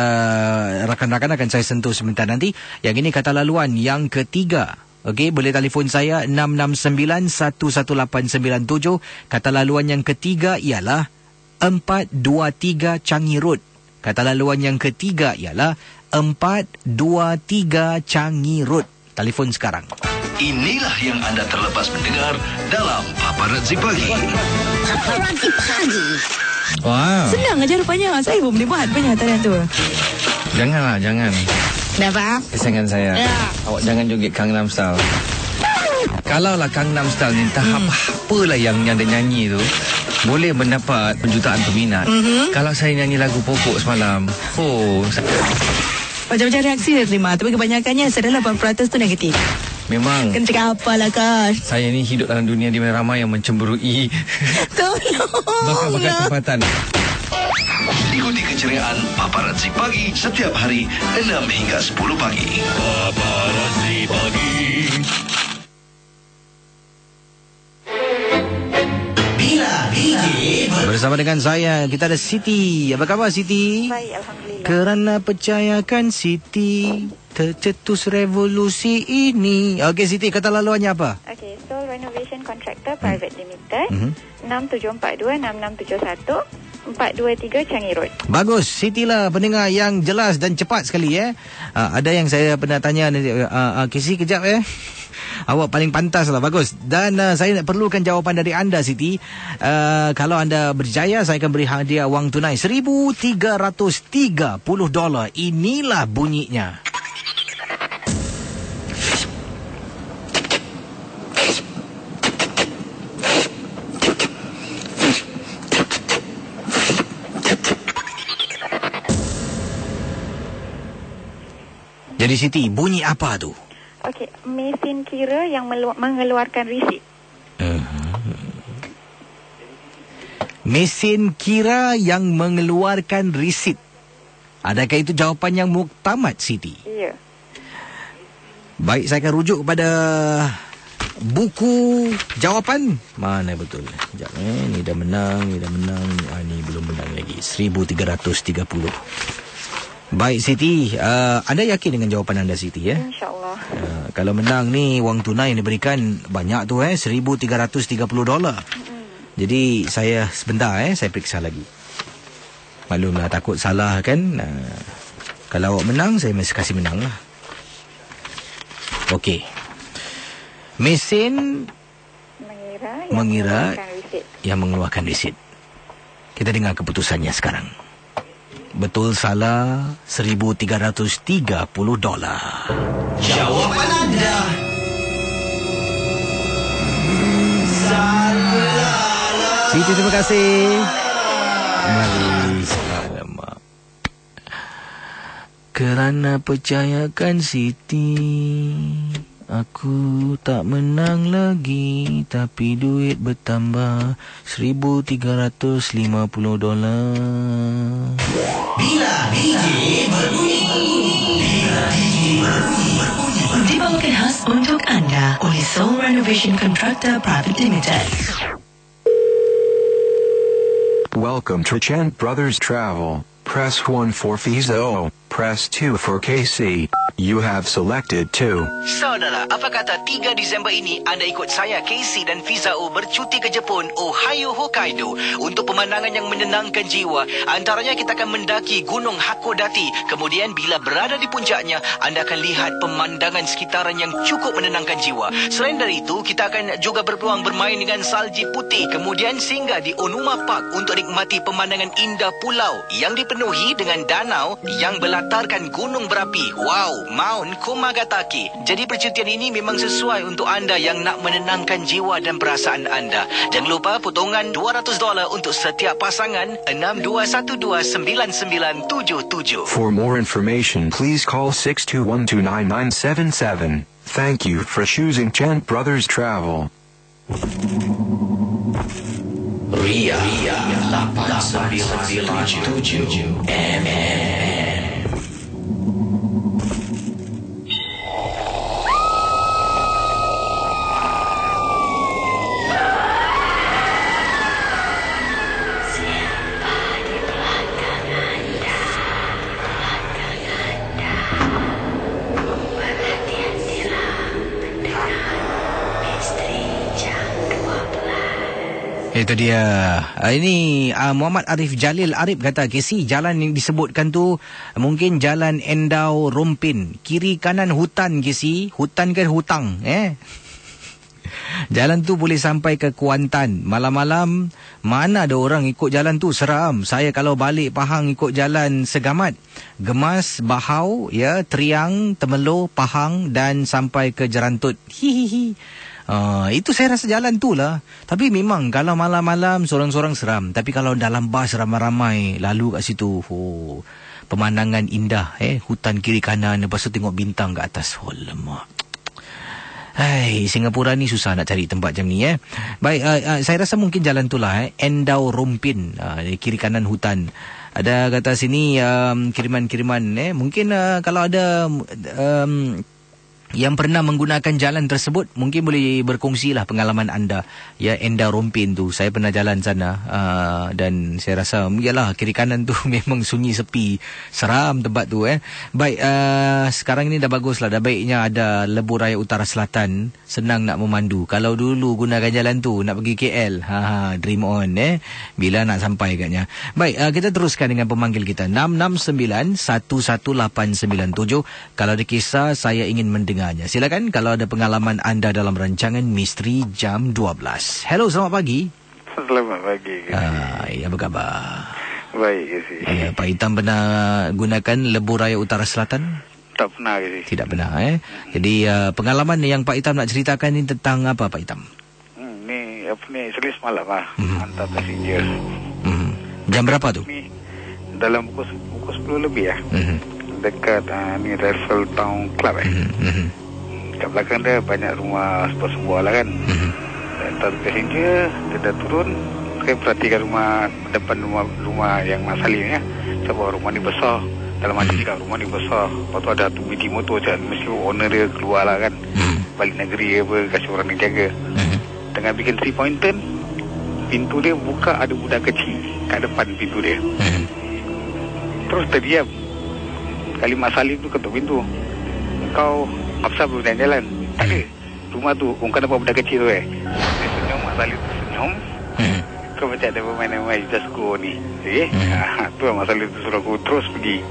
rakan-rakan akan saya sentuh sebentar nanti. Yang ini kata laluan yang ketiga. Okey, boleh telefon saya 669-11897. Kata laluan yang ketiga ialah 423 Changi Road. Kata laluan yang ketiga ialah 423 Changi Road. Telefon sekarang. Inilah yang anda terlepas mendengar dalam Paparazzi Pagi. Paparazzi Pagi. Wow. Senang aja rupanya. Saya pun boleh buat banyak tarian tu. Janganlah, jangan. Kenapa? Kesayangan saya. Awak jangan joget Gangnam Style. Kalau lah Gangnam Style ni tahap apalah yang dia nyanyi tu, boleh mendapat penjutaan peminat. Kalau saya nyanyi lagu Pokok semalam, Macam-macam reaksi dia terima. Tapi kebanyakannya 98% tu negatif. Memang. Kena cakap apalah kan. Saya ni hidup dalam dunia di mana ramai yang mencemburui. Tolong. Bakal tempatan. Ikuti keceriaan Paparazzi Pagi setiap hari 6 hingga 10 pagi. Paparazzi Pagi. Bersama dengan saya, kita ada Siti. Apa khabar Siti? Baik, Alhamdulillah. Kerana percayakan Siti, tercetus revolusi ini. Okey Siti, kata laluannya apa? Okey, Soul Renovation Contractor Private Limited, 6742-6671 423 Changi Road. Bagus, Siti lah pendengar yang jelas dan cepat sekali ada yang saya pernah tanya Casey kejap awak paling pantas lah, bagus. Dan saya nak perlukan jawapan dari anda Siti. Kalau anda berjaya, saya akan beri hadiah wang tunai $1,330. Inilah bunyinya. Jadi Siti, bunyi apa tu? Okey, mesin kira yang mengeluarkan resit. Mesin kira yang mengeluarkan resit. Adakah itu jawapan yang muktamad, Siti? Ya. Baik, saya akan rujuk kepada buku jawapan. Mana betul? Sekejap, ni dah menang, ni belum menang lagi. 1,330. Baik Siti, anda yakin dengan jawapan anda Siti ya? InsyaAllah. Kalau menang ni wang tunai yang diberikan banyak tu $1,330. Jadi saya sebentar saya periksa lagi. Maklumlah takut salah kan. Kalau awak menang, saya mesti kasih menang lah. Okey. Mesin mengira yang mengeluarkan resit. Kita dengar keputusannya sekarang. Betul salah $1,330. Jawapan anda salah. Siti, terima kasih. Mari. Alamak. Kerana percayakan Siti, aku tak menang lagi, tapi duit bertambah $1,350. Bila DJ berbunyi. Dibawakan khas untuk anda oleh Soul Renovation Contractor Private Limited. Welcome to Chant Brothers Travel. Press 1 for Fizo. Press 2 for KC. You have selected 2. Saudara, apa kata 3 Disember ini anda ikut saya, Casey dan Fizao bercuti ke Jepun, Ohio, Hokkaido untuk pemandangan yang menenangkan jiwa. Antaranya kita akan mendaki Gunung Hakodate. Kemudian bila berada di puncaknya, anda akan lihat pemandangan sekitaran yang cukup menenangkan jiwa. Selain dari itu, kita akan juga berpeluang bermain dengan salji putih. Kemudian singgah di Onuma Park untuk nikmati pemandangan indah pulau yang dipenuhi dengan danau yang berlatarkan gunung berapi. Wow, Mount Komagatake. Jadi percutian ini memang sesuai untuk anda yang nak menenangkan jiwa dan perasaan anda. Jangan lupa potongan $200 untuk setiap pasangan. 62129977. For more information, please call 621-29977. Thank you for choosing Chant Brothers Travel. Ria 897 MM. Itu dia. Ini Muhammad Arif Jalil Arif kata, Casey, jalan yang disebutkan tu mungkin Jalan Endau Rompin. Kiri kanan hutan, Casey. Hutan kan hutang, Jalan tu boleh sampai ke Kuantan. Malam-malam mana ada orang ikut jalan tu, seram. Saya kalau balik Pahang ikut jalan Segamat, Gemas, Bahau, Triang, Temelo, Pahang dan sampai ke Jerantut. Hihihi. Itu saya rasa jalan tu lah. Tapi memang kalau malam-malam sorang-sorang seram. Tapi kalau dalam bas ramai-ramai lalu kat situ, pemandangan indah, hutan kiri kanan, lepas tu tengok bintang kat atas. Oh, lemak. Hai, Singapura ni susah nak cari tempat macam ni. Baik, saya rasa mungkin jalan tu lah. Endau Rompin, kiri kanan hutan. Ada kata sini kiriman-kiriman. Mungkin kalau ada yang pernah menggunakan jalan tersebut, mungkin boleh berkongsilah pengalaman anda. Ya, Endau Rompin tu, saya pernah jalan sana, dan saya rasa yalah, kiri kanan tu memang sunyi sepi, seram tempat tu. Baik, sekarang ni dah bagus lah, dah baiknya ada Lebuh Raya Utara Selatan, senang nak memandu. Kalau dulu gunakan jalan tu nak pergi KL, dream on, bila nak sampai katnya. Baik, kita teruskan dengan pemanggil kita 669-11897. Kalau ada kisah saya ingin mendengar. Silakan kalau ada pengalaman anda dalam rancangan Misteri Jam 12. Hello, selamat pagi. Selamat pagi. Apa khabar? Baik, Kesi. Pak Hitam pernah gunakan Lebuh Raya Utara Selatan? Tak pernah, Kesi. Tidak pernah, Jadi pengalaman yang Pak Hitam nak ceritakan ni tentang apa, Pak Hitam? Ni selis malam lah. Hantar passenger. Jam berapa tu? Ni dalam pukul 10 lebih lah. Dekat ni Raffle Town Club. Kat belakang dia banyak rumah sebuah-sebuah lah kan. Hantar passenger, dia dah turun. Saya perhatikan rumah depan rumah yang Mak Salim sebab rumah ni besar. Dalam hati cakap rumah ni besar. Lepas tu ada tu BT motor cakap mesti owner dia keluar lah kan. Balik negeri apa, kasih orang yang jaga. Tengah bikin 3 point turn, pintu dia buka, ada budak kecil kat depan pintu dia. Terus terdiam. Kali Mak Salim tu ketuk pintu. Kau maksa belum jalan? Tak ada. Rumah tu, kau nampak budak kecil tu Dia senyum, Mak Salim tu senyum. Kau macam ada bermain-main, just go ni. Tu lah Mak Salim tu suruh aku terus pergi.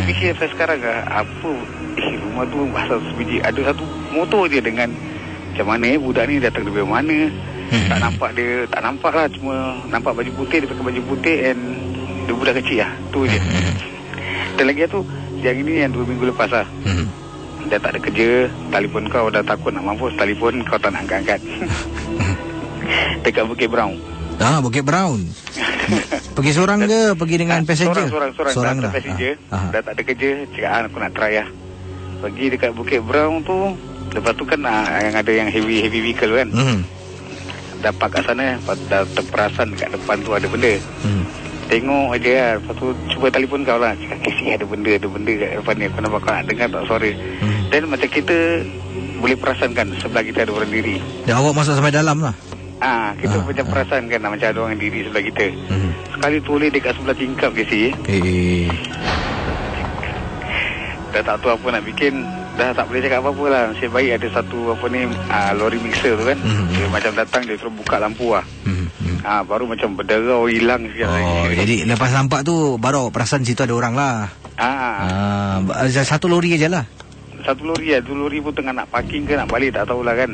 Fikir saya sekarang apa rumah tu pasal sebiji. Ada satu motor je dengan macam mana budak ni datang dari mana. Tak nampak dia, tak nampak lah. Cuma nampak baju putih, dia pakai baju putih and dia budak kecil lah. Tu je. Dan lagi tu, yang ini yang 2 minggu lepas lah. Dah tak ada kerja, telefon kau dah takut nak mampus, telefon kau tak nak angkat-angkat. Dekat Bukit Brown. Bukit Brown. Pergi seorang ke? Pergi dengan passenger? Seorang dah. Passenger. Dah tak ada kerja, cakap aku nak try lah. Pergi dekat Bukit Brown tu, lepas tu kan yang ada yang heavy vehicle kan. Dapat kat sana, dah terperasan dekat depan tu ada benda. Tengok aja lah. Lepas tu cuba telefon kau lah. Cakap Kesi ada benda kat depan ni. Aku nampak kau nak dengar tak suara. Dan macam kita boleh perasankan sebelah kita ada orang diri. Ya, awak masuk sampai dalam lah. Kita macam perasan kan macam ada orang diri sebelah kita. Sekali tulis dekat sebelah tingkap Kesi. Dah tak tahu apa nak bikin. Dah tak boleh cakap apa-apa lah. Nasib baik ada satu lori mixer tu kan. Dia macam datang, dia terus buka lampu lah. Baru macam berderau hilang sikit lagi. Jadi lepas nampak tu baru perasan situ ada orang lah. Satu lori aja lah. Satu lori lah. Tu lori pun tengah nak parking ke nak balik tak tahulah kan.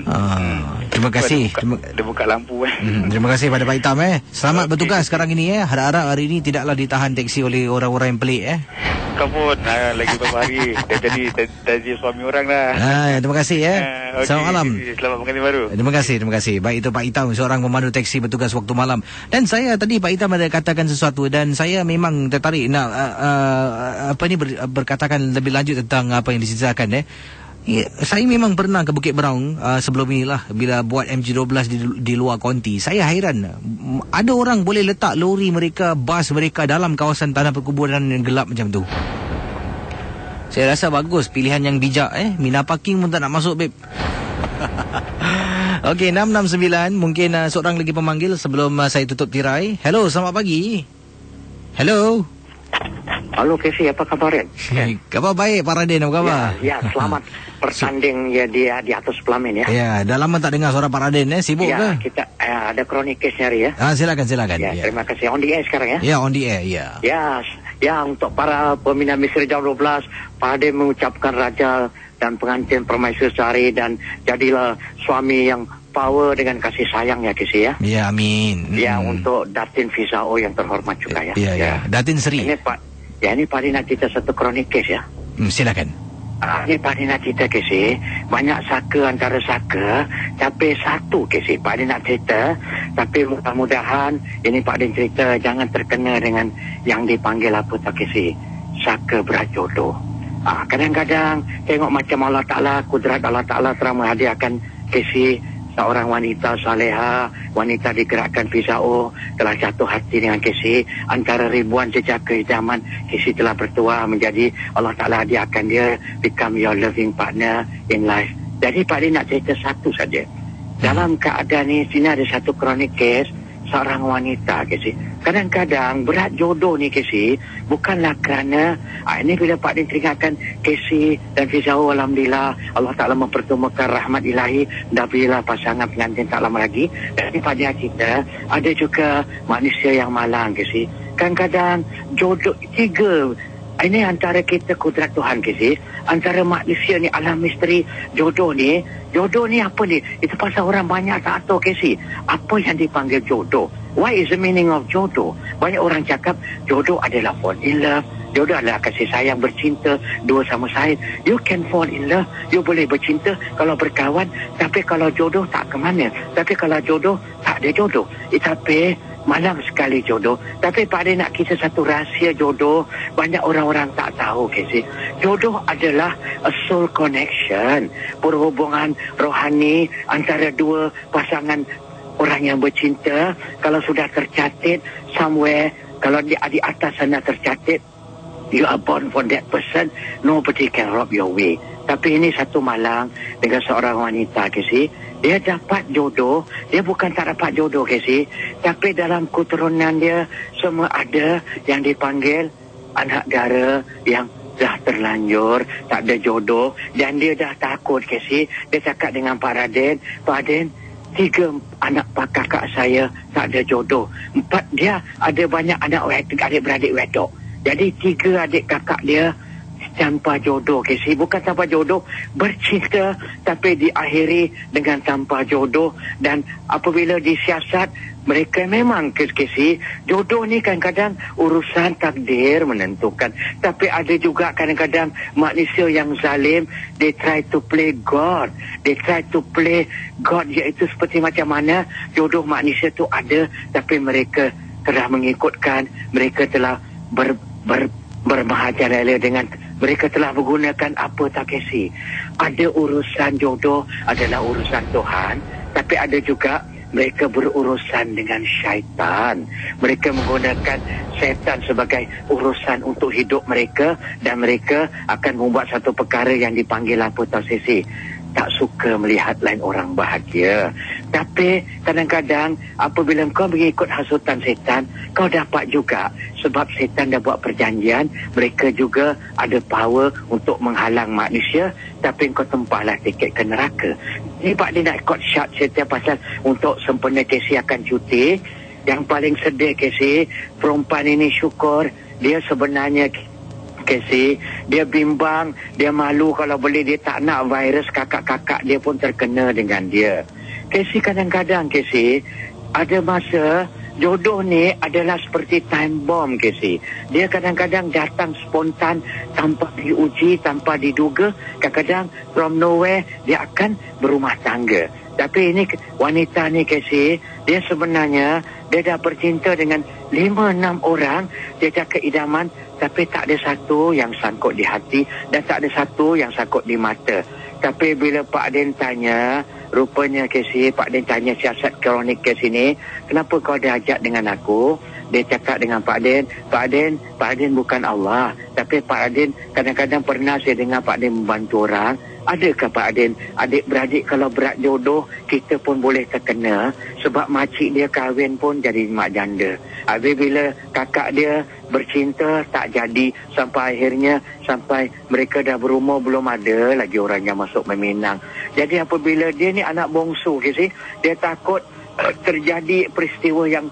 Terima kasih. Dia buka lampu Terima kasih pada Pak Hitam Selamat bertugas sekarang ini Harap-harap hari ini tidaklah ditahan teksi oleh orang-orang yang pelik Kau pun lagi beberapa hari dah jadi suami orang dah. Terima kasih Selamat malam. Selamat pengantin baru. Terima kasih. Baik, itu Pak Hitam, seorang pemandu teksi bertugas waktu malam. Dan saya tadi Pak Hitam ada katakan sesuatu dan saya memang tertarik nak berkatakan lebih lanjut tentang apa yang diceritakan saya memang pernah ke Bukit Brown sebelum inilah bila buat MG12 di luar konti. Saya hairan ada orang boleh letak lori mereka, bas mereka dalam kawasan tanah perkuburan yang gelap macam tu. Saya rasa bagus, pilihan yang bijak Mina parking pun tak nak masuk babe. Okey, 669 mungkin seorang lagi pemanggil sebelum saya tutup tirai. Hello, selamat pagi. Hello. Halo Kesi, apa kabar? Kabar baik Pak Raden, apa khabar? Ya, selamat bertanding di atas pelamin ya. Ya, dah lama tak dengar suara Pak Raden sibuk ke? Kita ada kronik kes hari ya. Silakan. Ya, terima kasih. On the air sekarang ya? Ya, on the air, ya. Ya, untuk para peminat Misteri Jam 12, Pak Raden mengucapkan raja dan pengantin permaisuri sehari dan jadilah suami yang power dengan kasih sayang ya Kesi ya. Ya, amin. Ya, untuk Datin Fizao yang terhormat juga ya. Ya. Datin Sri. Ini Pak Raden nak cerita satu kronik kes ya. Silakan. Ini Pak Raden nak cerita Kesi, banyak saka antara saka, tapi satu Kesi Pak Raden nak cerita, tapi mudah-mudahan ini Pak Raden cerita jangan terkena dengan yang dipanggil apa tak Kesi. saka berat jodoh. Kadang-kadang tengok macam Allah Ta'ala, kudrat Allah Ta'ala telah menghadiahkan Casey seorang wanita saleha, wanita digerakkan Fizao, telah jatuh hati dengan Casey. Antara ribuan jejak kehidaman, Casey telah bertuah menjadi Allah Ta'ala hadiahkan dia become your loving partner in life. Jadi Pak Din nak cerita satu saja. Dalam keadaan ni, sini ada satu kronik kes seorang wanita, Casey. Kadang-kadang berat jodoh ni, Casey, bukanlah kerana ini bila Pak Din teringatkan Casey dan Fizao, alhamdulillah Allah Ta'ala mempertemukan rahmat ilahi, dah bila pasangan pengantin tak lama lagi. Dan pada kita ada juga manusia yang malang, Casey. Kadang-kadang jodoh tiga. Ini antara kita kudrat Tuhan, Casey. Antara manusia ni alam misteri jodoh ni. Jodoh ni apa ni? Itu pasal orang banyak tak tahu, Casey. Apa yang dipanggil jodoh? What is the meaning of jodoh? Banyak orang cakap jodoh adalah fall in love. Jodoh adalah kasih sayang, bercinta, dua sama saya. You can fall in love. You boleh bercinta kalau berkawan. Tapi kalau jodoh tak ke mana. Tapi kalau jodoh tak ada jodoh. Tapi malang sekali jodoh. Tapi Pak Din nak kisah satu rahsia jodoh. Banyak orang-orang tak tahu, Casey. Jodoh adalah a soul connection. Perhubungan rohani antara dua pasangan orang yang bercinta. Kalau sudah tercatat somewhere, kalau di atas sana tercatat, you are born for that person, nobody can rob your way. Tapi ini satu malang dengan seorang wanita, Casey. Dia dapat jodoh. Dia bukan tak dapat jodoh, Casey. Tapi dalam keturunan dia semua ada yang dipanggil anak dara yang dah terlanjur, tak ada jodoh. Dan dia dah takut, Casey. Dia cakap dengan Pak Raden, Pak Raden, 3 anak kakak saya tak ada jodoh. 4 dia ada banyak anak adik-beradik wedok. Jadi 3 adik kakak dia tanpa jodoh, Casey. Bukan tanpa jodoh, bercinta tapi diakhiri dengan tanpa jodoh. Dan apabila disiasat, mereka memang, Casey, jodoh ni kadang-kadang urusan takdir menentukan. Tapi ada juga kadang-kadang manusia yang zalim, they try to play God. They try to play God, iaitu seperti macam mana jodoh manusia tu ada, tapi mereka telah mengikutkan, mereka telah bermahajalela dengan, mereka telah menggunakan apa tak, Casey. Ada urusan jodoh adalah urusan Tuhan, tapi ada juga mereka berurusan dengan syaitan. Mereka menggunakan syaitan sebagai urusan untuk hidup mereka, dan mereka akan membuat satu perkara yang dipanggil apa tahu, Casey? Tak suka melihat lain orang bahagia. Tapi kadang-kadang apabila kau mengikut hasutan setan, kau dapat juga. Sebab setan dah buat perjanjian, mereka juga ada power untuk menghalang manusia. Tapi kau tempahlah tiket ke neraka. Ini Pak Din nak ikut syarat setan pasal untuk sempena Casey akan cuti. Yang paling sedih, Casey, perempuan ini syukur dia sebenarnya, Casey, dia bimbang, dia malu kalau boleh dia tak nak virus kakak-kakak dia pun terkena dengan dia. Casey, kadang-kadang, Casey, ada masa jodoh ni adalah seperti time bomb, Casey. Dia kadang-kadang datang spontan tanpa diuji, tanpa diduga. Kadang-kadang from nowhere dia akan berumah tangga. Tapi ini wanita ni, Casey, dia sebenarnya dia dah bercinta dengan 5-6 orang. Dia cakap idaman, tapi tak ada satu yang sangkut di hati dan tak ada satu yang sangkut di mata. Tapi bila Pak Din tanya, rupanya, Casey, Pak Din tanya siasat kronik kes ini, kenapa kau ada ajak dengan aku? Dia cakap dengan Pak Din bukan Allah. Tapi Pak Din kadang-kadang pernah saya dengar Pak Din membantu orang. Adakah Pak Din, adik-beradik kalau berat jodoh, kita pun boleh terkena. Sebab makcik dia kahwin pun jadi mak janda. Habis bila kakak dia bercinta tak jadi, sampai akhirnya sampai mereka dah berumur belum ada lagi orang yang masuk meminang. Jadi apabila dia ni anak bongsu, dia takut terjadi peristiwa yang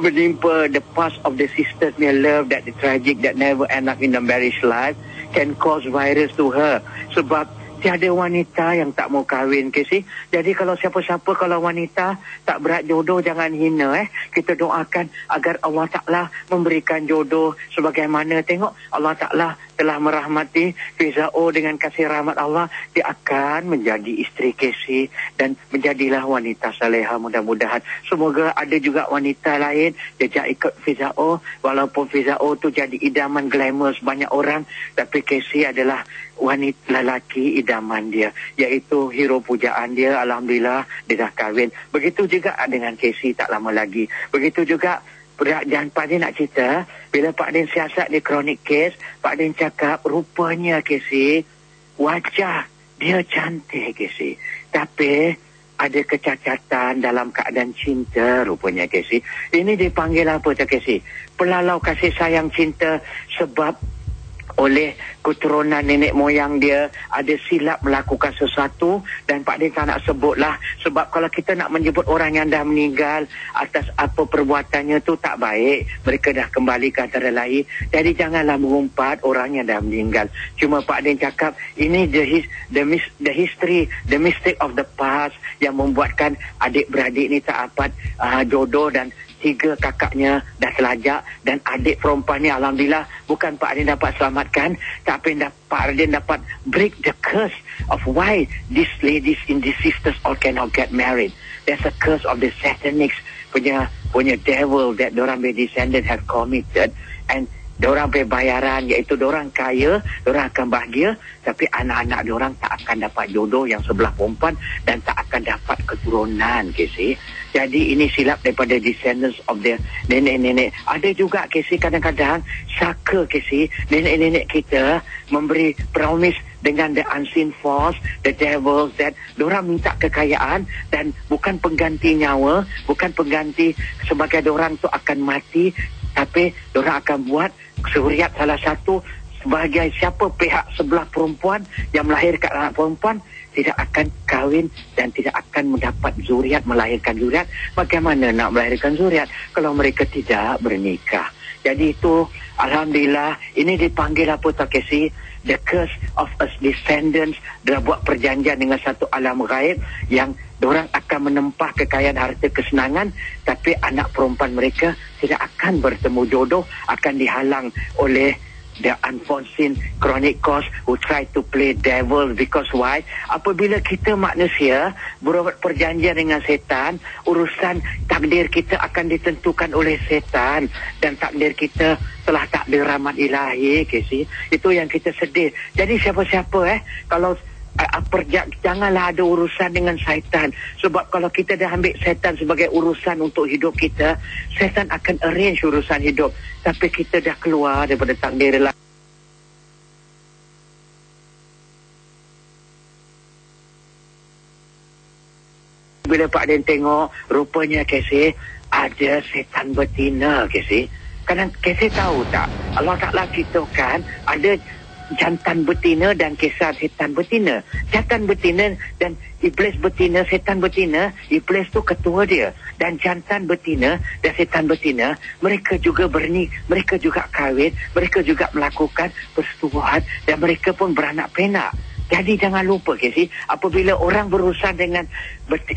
menimpa the past of the sisters near love, that the tragic that never end up in the marriage life can cause virus to her. Sebab tiada wanita yang tak mau kahwin, Casey. Jadi kalau siapa-siapa, kalau wanita tak berat jodoh, jangan hina. Kita doakan agar Allah Ta'ala memberikan jodoh. Sebagaimana tengok Allah Ta'ala telah merahmati Fizao dengan kasih rahmat Allah, dia akan menjadi isteri Casey dan menjadilah wanita saleha. Mudah-mudahan semoga ada juga wanita lain jejak ikut Fizao, walaupun Fizao tu jadi idaman glamorous banyak orang, tapi Casey adalah wanita lelaki idaman dia, iaitu hero pujaan dia. Alhamdulillah dia dah kahwin. Begitu juga dengan Casey tak lama lagi. Begitu juga. Dan Pak Din nak cerita, bila Pak Din siasat di Chronic Case, Pak Din cakap rupanya Casey, wajah dia cantik Casey, tapi ada kecacatan dalam keadaan cinta rupanya Casey. Ini dipanggil apa tu Casey? Pelalau kasih sayang cinta, sebab oleh keturunan nenek moyang dia ada silap melakukan sesuatu, dan Pak Din tak nak sebutlah, sebab kalau kita nak menyebut orang yang dah meninggal atas apa perbuatannya tu tak baik, mereka dah kembali ke antara lain. Jadi janganlah mengumpat orang yang dah meninggal. Cuma Pak Din cakap ini the history, the mistake of the past yang membuatkan adik-beradik ni tak dapat jodoh, dan 3 kakaknya dah terlajak, dan adik perempuan ni alhamdulillah bukan Pak Adin dapat selamatkan, tapi Pak Adin dapat break the curse of why these ladies and these sisters all cannot get married. There's a curse of the satanics punya devil that dorang be descendant have committed, and dorang be bayaran, iaitu dorang kaya, dorang akan bahagia, tapi anak-anak dorang tak akan dapat jodoh yang sebelah perempuan dan tak akan dapat keturunan, Casey. Jadi ini silap daripada descendants of the nenek-nenek. Ada juga, Casey, kadang-kadang saka, Casey, nenek-nenek kita memberi promise dengan the unseen force, the devils, that dorang minta kekayaan dan bukan pengganti nyawa, bukan pengganti sebagai dorang tu akan mati, tapi dorang akan buat zuriat salah satu sebagai siapa pihak sebelah perempuan yang melahirkan anak perempuan tidak akan kahwin dan tidak akan mendapat zuriat, melahirkan zuriat. Bagaimana nak melahirkan zuriat kalau mereka tidak bernikah? Jadi itu alhamdulillah, ini dipanggil apa tak Casey? The curse of us descendants. Dia buat perjanjian dengan satu alam gaib yang dorang akan menempah kekayaan harta kesenangan, tapi anak perempuan mereka tidak akan bertemu jodoh, akan dihalang oleh the unforeseen chronic cause who try to play devil. Because why? Apabila kita manusia berbuat perjanjian dengan setan, urusan takdir kita akan ditentukan oleh setan, dan takdir kita telah takdir rahmat ilahi, Casey. Itu yang kita sedih. Jadi siapa-siapa kalau janganlah ada urusan dengan syaitan, sebab kalau kita dah ambil syaitan sebagai urusan untuk hidup kita, syaitan akan arrange urusan hidup, tapi kita dah keluar daripada takdir lah. Bila Pak Den tengok, rupanya Casey ada setan betina, Casey. Kadang Casey tahu tak, Allah Ta'ala ceritakan ada jantan betina dan kisah setan betina. Jantan betina dan iblis betina, setan betina, iblis tu ketua dia. Dan jantan betina dan setan betina, mereka juga mereka juga kahwin, mereka juga melakukan persetubuhan, dan mereka pun beranak penak. Jadi jangan lupa, Casey, apabila orang berurusan dengan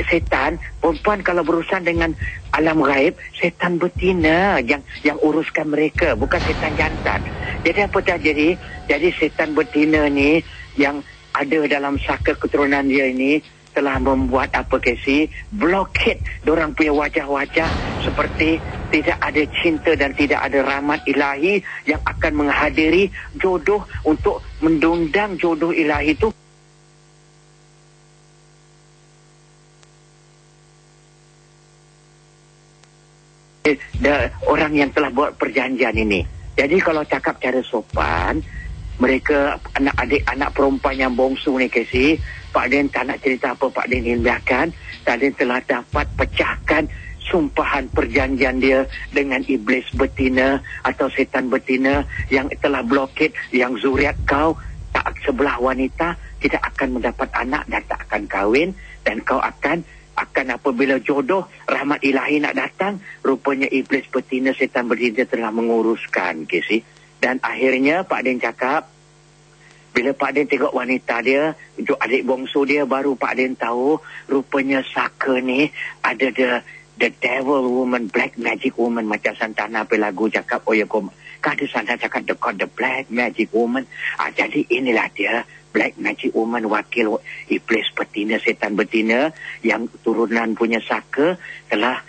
setan, perempuan kalau berurusan dengan alam gaib, setan betina yang uruskan mereka, bukan setan jantan. Jadi apa terjadi? Jadi setan betina ni yang ada dalam saka keturunan dia ini telah membuat apa, Casey? Blockade dorang punya wajah-wajah seperti tidak ada cinta dan tidak ada rahmat ilahi yang akan menghadiri jodoh untuk mendundang jodoh ilahi itu. Orang yang telah buat perjanjian ini. Jadi kalau cakap cara sopan, mereka anak perempuan yang bongsu ni, Casey, Pak Den tak nak cerita apa Pak Den biarkan. Pak Den telah dapat pecahkan sumpahan perjanjian dia dengan iblis betina atau setan betina yang telah blokade, yang zuriat kau tak sebelah wanita tidak akan mendapat anak dan tak akan kahwin, dan kau akan apabila jodoh rahmat ilahi nak datang, rupanya iblis betina setan betina telah menguruskan, Casey. Dan akhirnya Pak Den cakap, bila Pak Den tengok wanita dia, adik bongsu dia, baru Pak Den tahu rupanya saka ni ada the devil woman, black magic woman, macam Santana pe lagu cakap, oh ya Maka di sana cakap the Black Magic Woman. Jadi inilah dia Black Magic Woman, wakil iblis betina, setan betina yang turunan punya saka, telah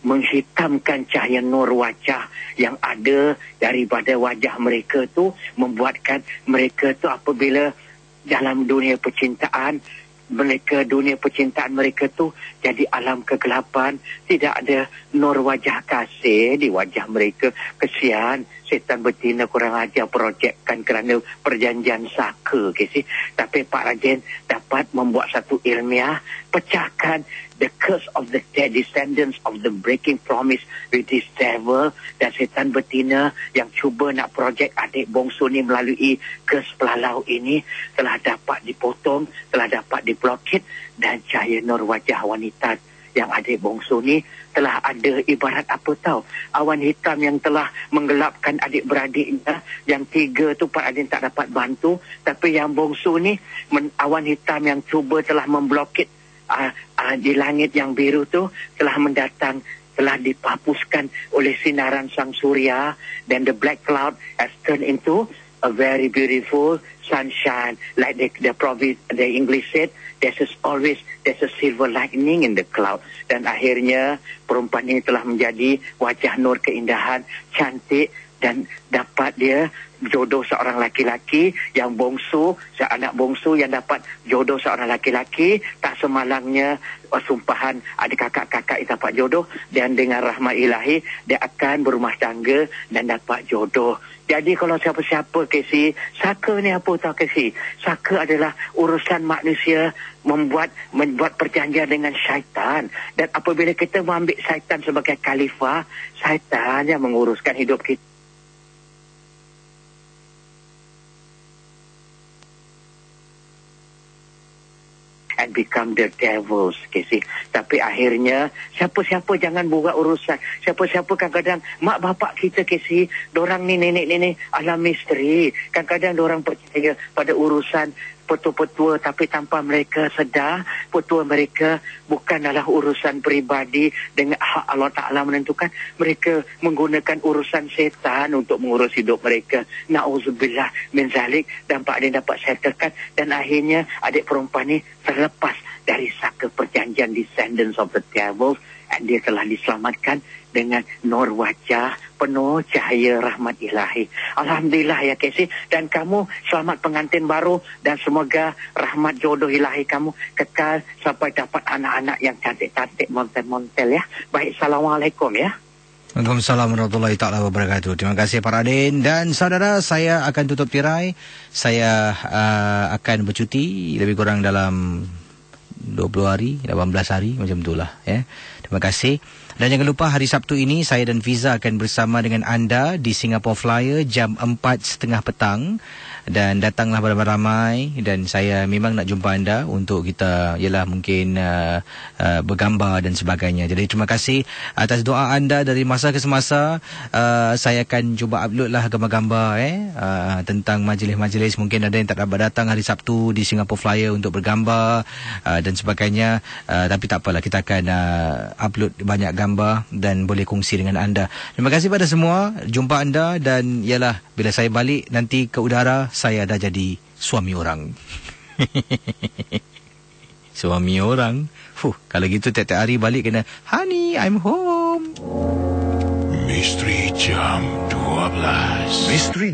menghitamkan cahaya nur wajah yang ada daripada wajah mereka tu, membuatkan mereka tu apabila dalam dunia percintaan mereka tu jadi alam kegelapan, tidak ada nur wajah kasih di wajah mereka. Kesian setan betina kurang ajar projekkan kerana perjanjian saka, kesi. Tapi Pak Rajen dapat membuat satu ilmiah, pecahkan the curse of the descendants of the breaking promise with this devil, dan setan betina yang cuba nak projek adik bongsu ni melalui curse pelalau ini telah dapat dipotong, telah dapat diblokit, dan cahaya nur wajah wanita yang adik bongsu ni telah ada ibarat apa tahu, awan hitam yang telah menggelapkan adik-beradiknya. Yang tiga tu Pak Adin tak dapat bantu, tapi yang bongsu ni awan hitam yang cuba telah memblokit di langit yang biru tu telah dihapuskan oleh sinaran sang surya, dan the black cloud has turned into a very beautiful sunshine, like the English said, there's a silver lightning in the cloud. Dan akhirnya perempuan ini telah menjadi wajah nur keindahan, cantik, dan dapat dia jodoh seorang laki-laki yang bongsu, anak bongsu yang dapat jodoh seorang laki-laki. Tak semalangnya sumpahan ada kakak-kakak yang dapat jodoh, dan dengan rahmat ilahi dia akan berumah tangga dan dapat jodoh. Jadi kalau siapa-siapa Casey, saka ni apa tahu Casey? Saka adalah urusan manusia membuat perjanjian dengan syaitan, dan apabila kita mengambil syaitan sebagai khalifah, syaitan yang menguruskan hidup kita and become the devils, Casey. Tapi akhirnya siapa-siapa jangan buat urusan. Siapa-siapa kadang-kadang mak bapak kita, Casey, dorang ni nenek-nenek alam misteri. Kadang-kadang dorang percaya pada urusan petua-petua, tapi tanpa mereka sedar petua mereka bukanlah urusan peribadi dengan hak Allah Ta'ala menentukan. Mereka menggunakan urusan setan untuk mengurus hidup mereka. Na'udzubillah min zalik. Dan Pak Adin dapat settlekan, dan akhirnya adik perempuan ni terlepas dari saka perjanjian descendants of the devils, dan dia telah diselamatkan dengan nur wajah penuh cahaya rahmat ilahi. Alhamdulillah ya Casey, dan kamu selamat pengantin baru, dan semoga rahmat jodoh ilahi kamu kekal sampai dapat anak-anak yang cantik-cantik, montel-montel ya. Baik, Assalamualaikum ya. Waalaikumsalam warahmatullahi ta'ala wabarakatuh. Terima kasih Pak Radin. Dan saudara, saya akan tutup tirai. Saya akan bercuti lebih kurang dalam 20 hari, 18 hari, macam itulah ya. Terima kasih. Dan jangan lupa hari Sabtu ini saya dan Fiza akan bersama dengan anda di Singapore Flyer jam 4.30 petang. Dan datanglah beramai-ramai, dan saya memang nak jumpa anda untuk kita ialah mungkin bergambar dan sebagainya. Jadi terima kasih atas doa anda dari masa ke semasa. Saya akan cuba upload lah gambar-gambar tentang majlis-majlis. Mungkin ada yang tak dapat datang hari Sabtu di Singapore Flyer untuk bergambar dan sebagainya. Tapi tak apalah, kita akan upload banyak gambar dan boleh kongsi dengan anda. Terima kasih pada semua. Jumpa anda, dan ialah bila saya balik nanti ke udara, saya dah jadi suami orang. Suami orang. Kalau gitu tiap-tiap hari balik kena, honey, I'm home. Misteri Jam 12. Misteri